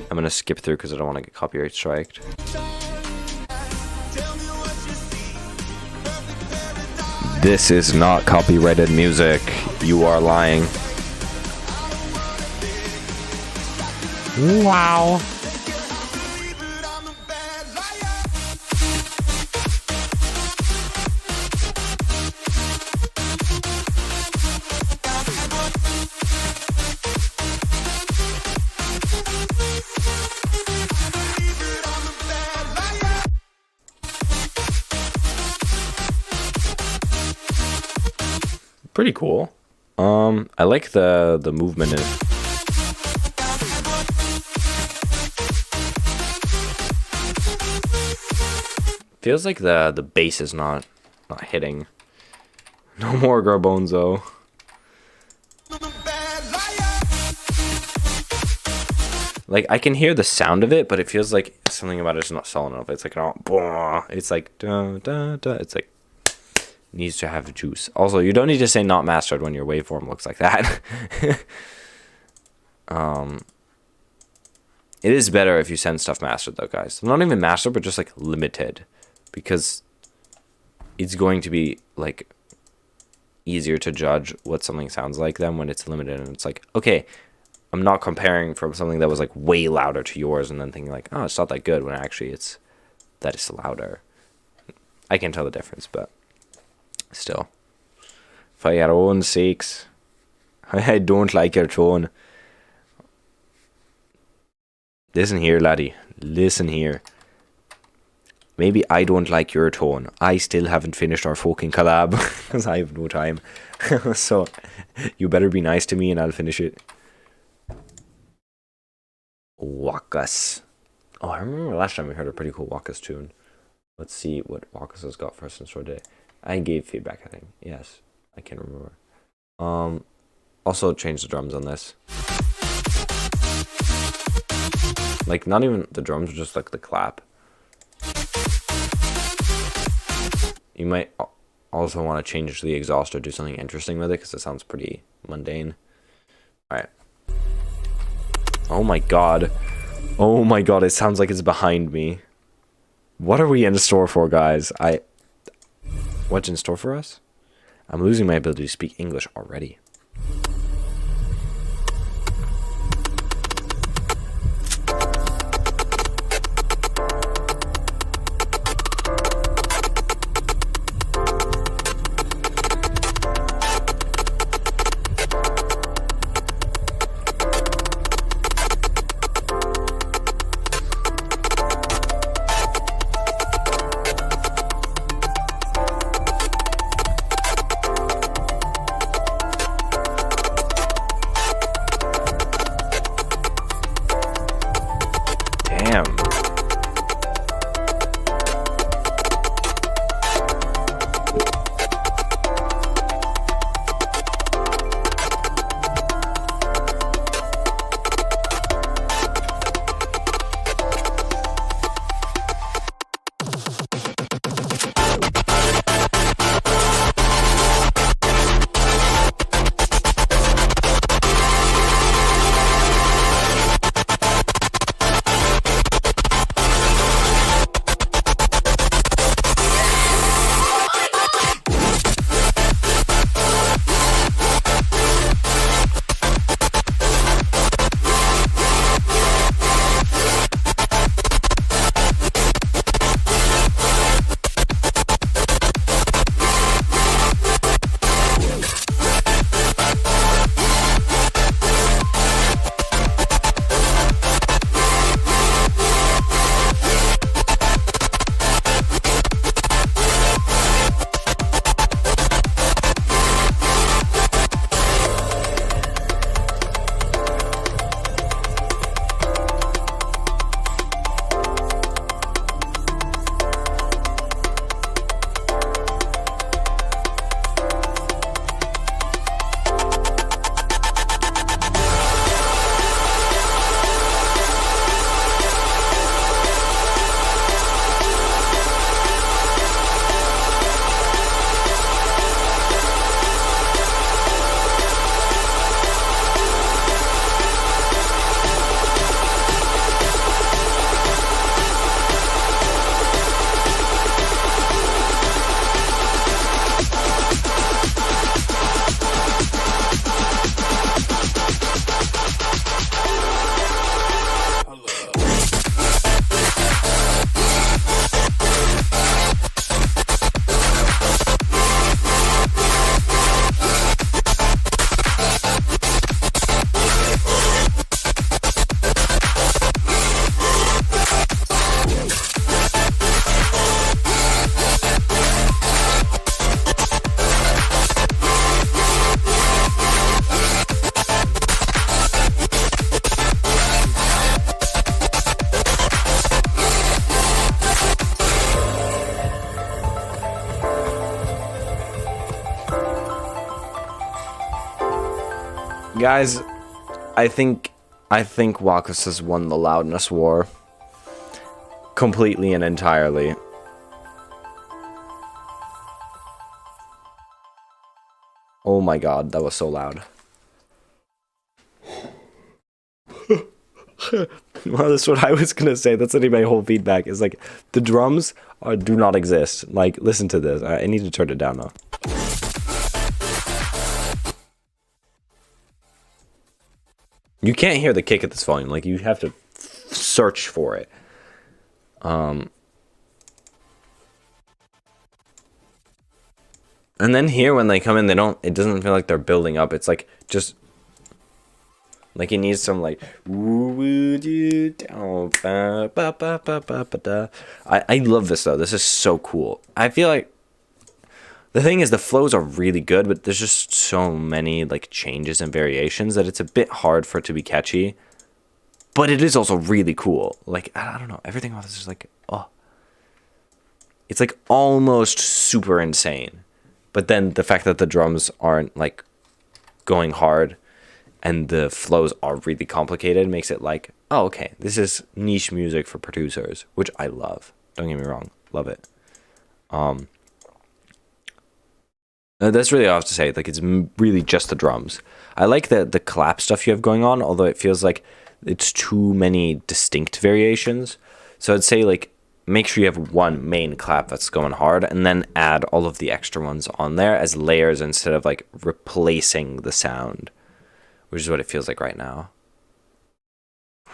I'm gonna skip through because I don't want to get copyright striked. This is not copyrighted music. You are lying. Wow. Pretty cool. I like the movement in it. Feels like the bass is not hitting. No more Garbanzo. Like I can hear the sound of it, but it feels like something about it's not solid enough. It's like it's like it's like needs to have juice. Also, you don't need to say not mastered when your waveform looks like that. It is better if you send stuff mastered though, guys. Not even mastered, but just like limited, because it's going to be like easier to judge what something sounds like then when it's limited. And it's like, okay, I'm not comparing from something that was like way louder to yours and then thinking like, oh, it's not that good, when actually it's louder. I can tell the difference, but still, for your own sakes, I don't like your tone. Listen here, laddie. Listen here. Maybe I don't like your tone. I still haven't finished our fucking collab because I have no time. So you better be nice to me and I'll finish it. Wakas. Oh, I remember last time we heard a pretty cool Wakas tune. Let's see what Wakas has got for us in store today. I gave feedback, I think. Yes, I can remember. Also change the drums on this. Like, not even the drums, just like the clap. You might also want to change the exhaust or do something interesting with it, because it sounds pretty mundane. Alright. Oh my god. Oh my god, it sounds like it's behind me. What are we in store for, guys? What's in store for us? I'm losing my ability to speak English already. Damn. Guys, I think Wakas has won the loudness war. completely and entirely. Oh my god, that was so loud. Well, that's what I was gonna say. That's literally my whole feedback. Is like the drums do not exist. Like, listen to this. I need to turn it down though. You can't hear the kick at this volume. Like, you have to search for it. And then here, when they come in, it doesn't feel like they're building up. It's like, just, like, it needs some, like, I love this, though. This is so cool. I feel like, the thing is, the flows are really good, but there's just so many, like, changes and variations that it's a bit hard for it to be catchy. But it is also really cool. Like, I don't know. Everything about this is like, oh. It's, like, almost super insane. But then the fact that the drums aren't, like, going hard and the flows are really complicated makes it like, oh, okay, this is niche music for producers, which I love. Don't get me wrong. Love it. That's really all I have to say. Like, it's really just the drums. I like the clap stuff you have going on, although it feels like it's too many distinct variations. So I'd say, like, make sure you have one main clap that's going hard, and then add all of the extra ones on there as layers instead of, like, replacing the sound, which is what it feels like right now.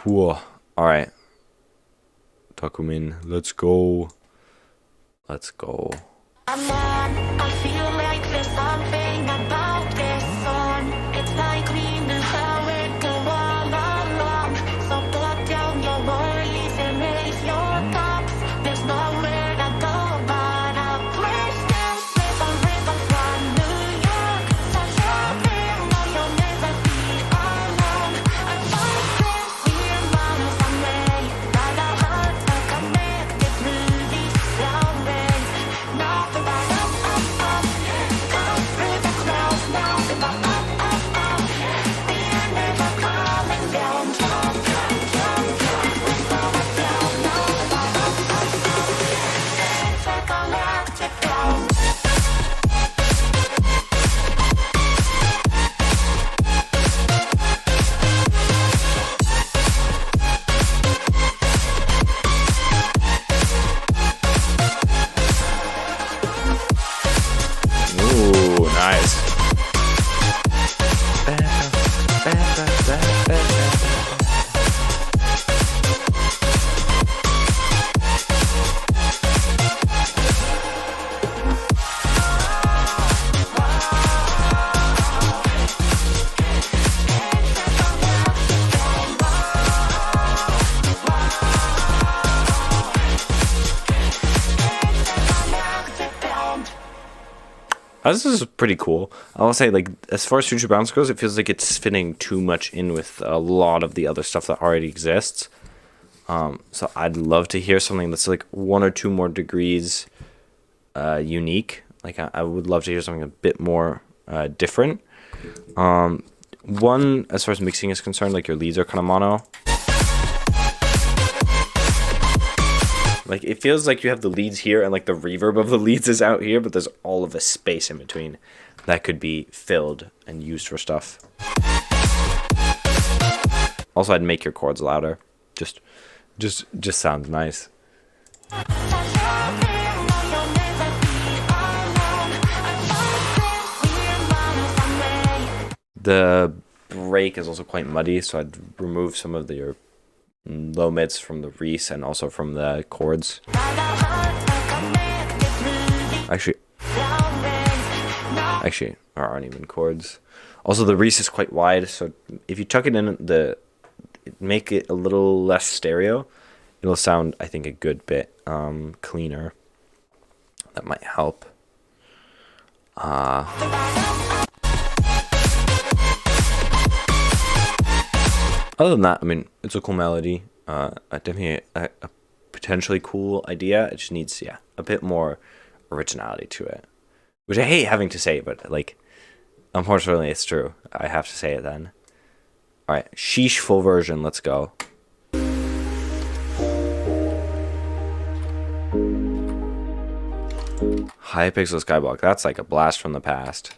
Whoa. All right. Takumin, let's go. Let's go. I feel like there's something about this song. It's like we knew how it go all along. So put down your worries and raise your cups. There's nowhere to go but a place to live a river from New York. So something that you'll never be alone. I find this here miles away. But our hearts are connected through these sound waves. Nothing but Ooh, nice. This is pretty cool. I will say, like, as far as Future Bounce goes, it feels like it's fitting too much in with a lot of the other stuff that already exists. So I'd love to hear something that's like 1 or 2 more degrees unique. Like, I would love to hear something a bit more different. One, as far as mixing is concerned, like, your leads are kind of mono. Like, it feels like you have the leads here and, like, the reverb of the leads is out here, but there's all of a space in between that could be filled and used for stuff. Also, I'd make your chords louder. Just sounds nice. The break is also quite muddy, so I'd remove some of your low mids from the Reese and also from the chords. Actually, there aren't even chords. Also, the Reese is quite wide, so if you tuck it in make it a little less stereo, it'll sound, I think, a good bit cleaner. That might help. Other than that, I mean, it's a cool melody. Definitely a potentially cool idea. It just needs, a bit more originality to it. Which I hate having to say, but, like, unfortunately, it's true. I have to say it then. Alright, sheesh full version, let's go. Hypixel Skyblock. That's like a blast from the past.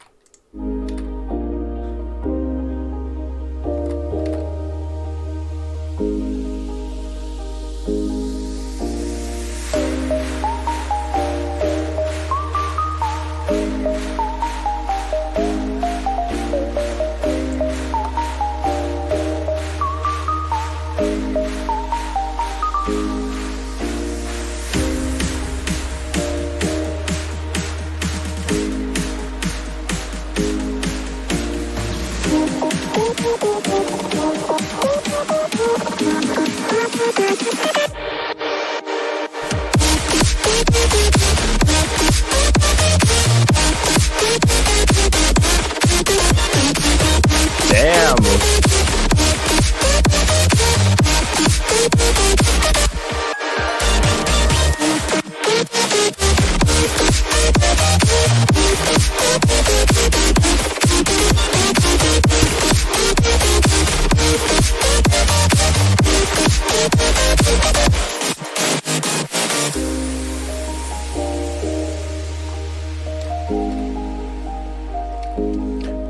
Damn.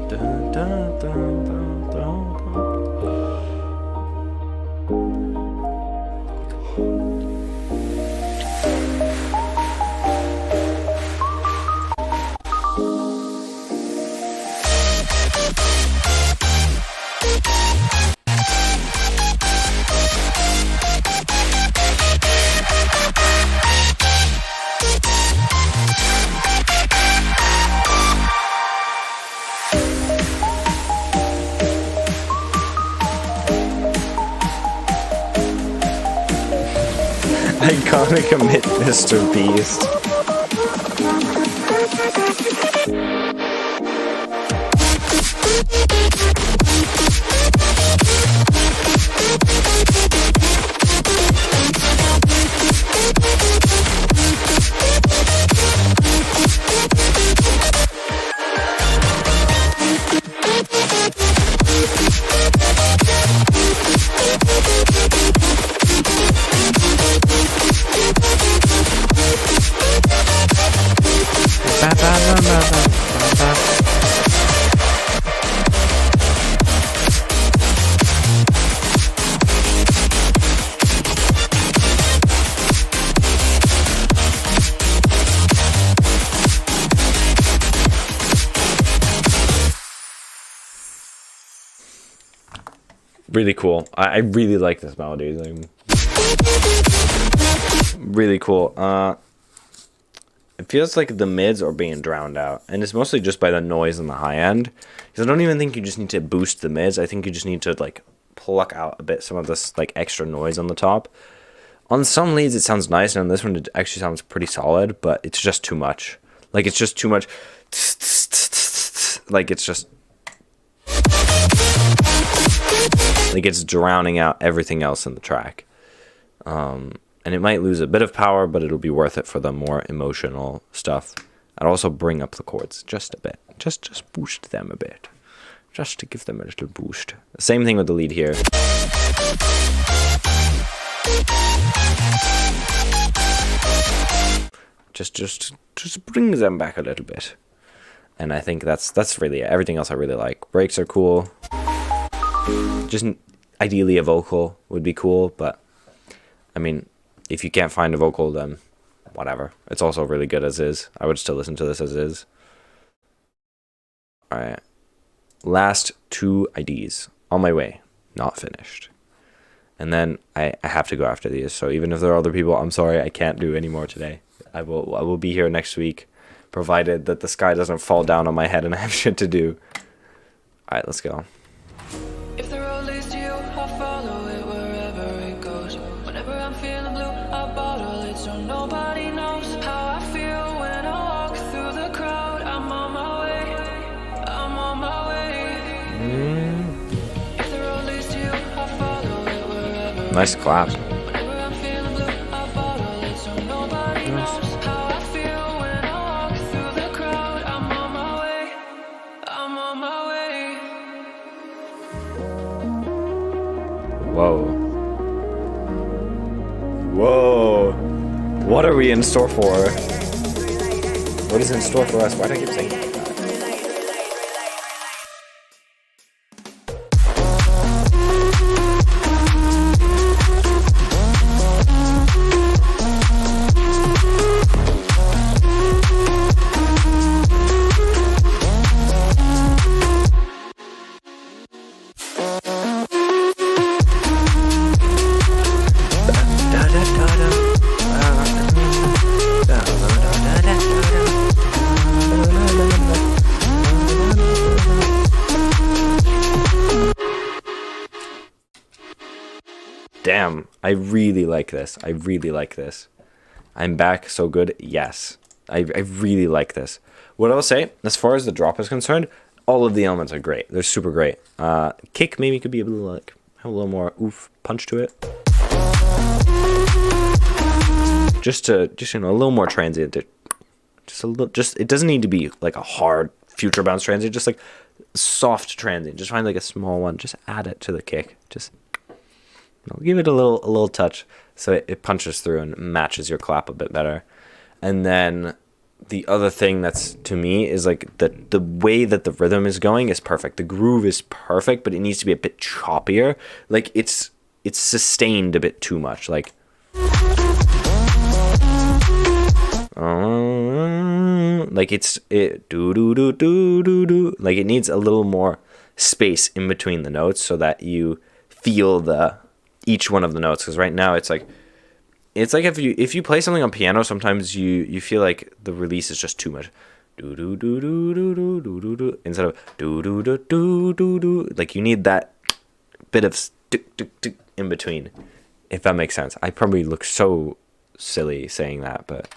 Dun, dun, dun, dun, dun, dun. Iconic commit, Mr. Beast. Ba, ba, ba, ba, ba, ba, ba. Really cool. I really like this melody. Like, really cool. It feels like the mids are being drowned out, and it's mostly just by the noise on the high end. Because I don't even think you just need to boost the mids. I think you just need to like pluck out a bit some of this like extra noise on the top. On some leads it sounds nice, and on this one it actually sounds pretty solid, but it's just too much. Like it's just too much. Like it's just like it's drowning out everything else in the track. And it might lose a bit of power, but it'll be worth it for the more emotional stuff. I'd also bring up the chords just a bit. Just boost them a bit. Just to give them a little boost. Same thing with the lead here. Just bring them back a little bit. And I think that's really it. Everything else I really like. Breaks are cool. Just ideally a vocal would be cool, but I mean, if you can't find a vocal, then whatever. It's also really good as is. I would still listen to this as is. Alright. Last two IDs. On my way. Not finished. And then I have to go after these. So even if there are other people, I'm sorry, I can't do any more today. I will be here next week, provided that the sky doesn't fall down on my head and I have shit to do. Alright, let's go. If the road leads to you, I'll follow it wherever it goes. Whenever I'm feeling blue, I'll bottle it so nobody knows how I feel when I walk through the crowd. I'm on my way, I'm on my way. If the road leads to you, I'll follow it wherever. Nice clap. Whenever I'm feeling blue, I'll bottle it so nobody knows how I feel when I walk through the crowd. I'm on my way, I'm on my way. Whoa. Whoa. What are we in store for? What is in store for us? Why do I keep saying that? Damn, I really like this. I really like this. I'm back, so good. Yes, I really like this. What I'll say, as far as the drop is concerned, all of the elements are great. They're super great. Kick maybe could be a little like have a little more oof punch to it. Just a little more transient. Just a little. Just it doesn't need to be like a hard future bounce transient. Just like soft transient. Just find like a small one. Just add it to the kick. Just give it a little touch so it punches through and matches your clap a bit better. And then the other thing that's to me is like the way that the rhythm is going is perfect. The groove is perfect, but it needs to be a bit choppier. Like it's sustained a bit too much. Like it do do do do do do. Like it needs a little more space in between the notes so that you feel each one of the notes, because right now it's like if you play something on piano, sometimes you feel like the release is just too much. Do do do do do do do do do instead of do do do do do do. Like you need that bit of in between, if that makes sense. I probably look so silly saying that, but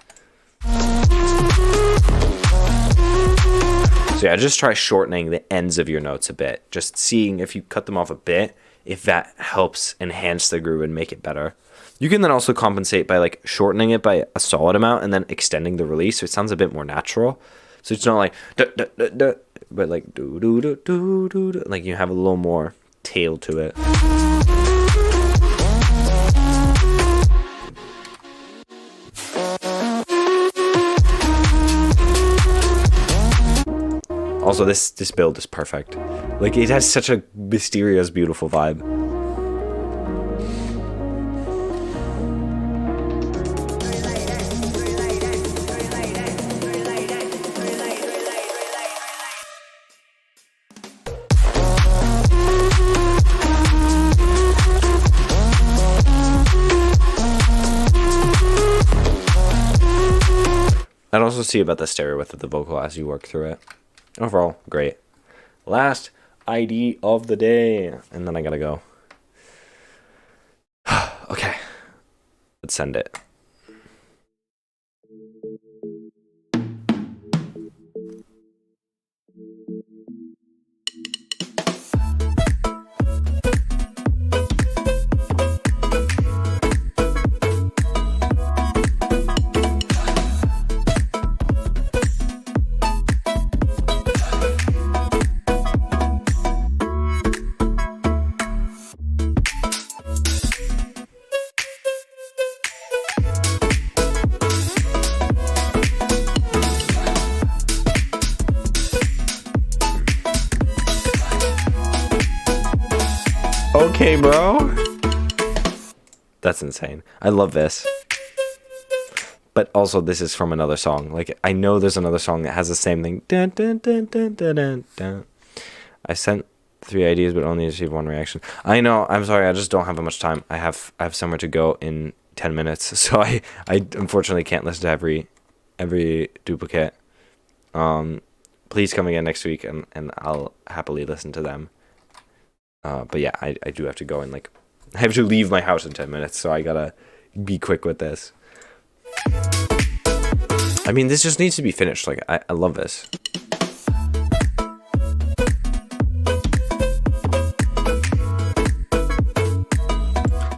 so yeah, just try shortening the ends of your notes a bit. Just seeing if you cut them off a bit, if that helps enhance the groove and make it better. You can then also compensate by like shortening it by a solid amount and then extending the release so it sounds a bit more natural. So it's not like duh, duh, duh, duh, but like do do do do do do. Like you have a little more tail to it. Also, this build is perfect. Like, it has such a mysterious, beautiful vibe. I'd also see about the stereo width of the vocal as you work through it. Overall, great. Last ID of the day. And then I gotta go. Okay. Let's send it. Okay, bro. That's insane. I love this. But also, this is from another song. Like, I know there's another song that has the same thing. Dun, dun, dun, dun, dun, dun, dun. I sent 3 ideas, but only received 1 reaction. I know. I'm sorry. I just don't have that much time. I have somewhere to go in 10 minutes, so I unfortunately can't listen to every duplicate. Please come again next week, and I'll happily listen to them. But yeah, I do have to go and like I have to leave my house in 10 minutes, so I gotta be quick with this. I mean, this just needs to be finished. Like, I love this.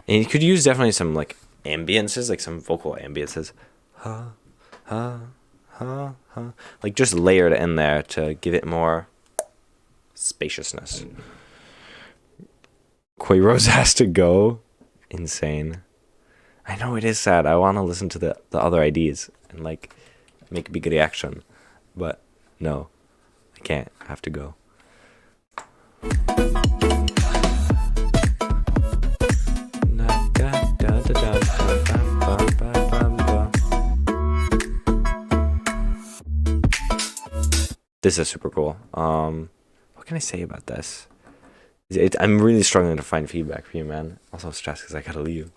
And you could use definitely some like ambiences, like some vocal ambiences. Ha, ha, ha, ha. Like just layered in there to give it more spaciousness. Quayros has to go. Insane. I know it is sad. I want to listen to the other IDs and like make a big reaction. But no, I can't. I have to go. This is super cool. What can I say about this? I'm really struggling to find feedback for you, man. Also stressed because I gotta leave.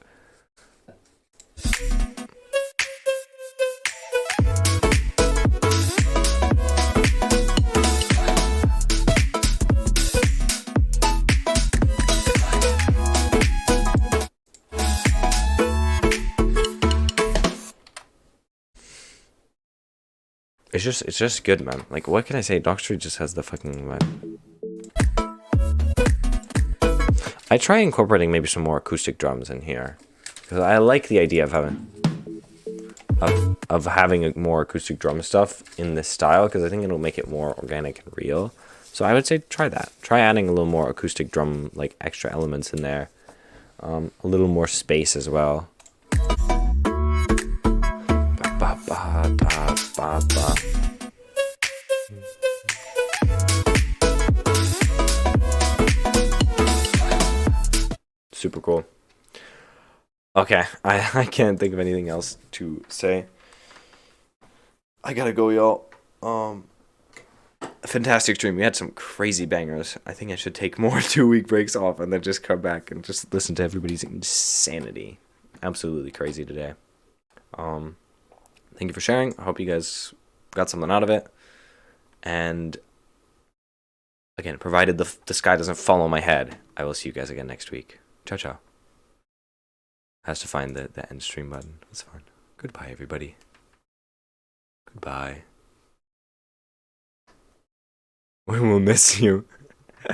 It's just good, man. Like, what can I say? Doc Street just has the fucking vibe. I try incorporating maybe some more acoustic drums in here, because I like the idea of having a more acoustic drum stuff in this style, because I think it'll make it more organic and real. So I would say try that. Try adding a little more acoustic drum, like extra elements in there, a little more space as well. Ba, ba, da, ba, ba. Super cool. Okay, I can't think of anything else to say. I gotta go, y'all. Fantastic stream. We had some crazy bangers. I think I should take more 2-week breaks off and then just come back and just listen to everybody's insanity. Absolutely crazy today. Thank you for sharing. I hope you guys got something out of it. And again, provided the sky doesn't fall on my head, I will see you guys again next week. Ciao, ciao. Has to find the end stream button. That's fine. Goodbye, everybody. Goodbye. We will miss you.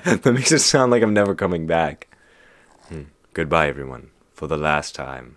That makes it sound like I'm never coming back. Goodbye, everyone. For the last time.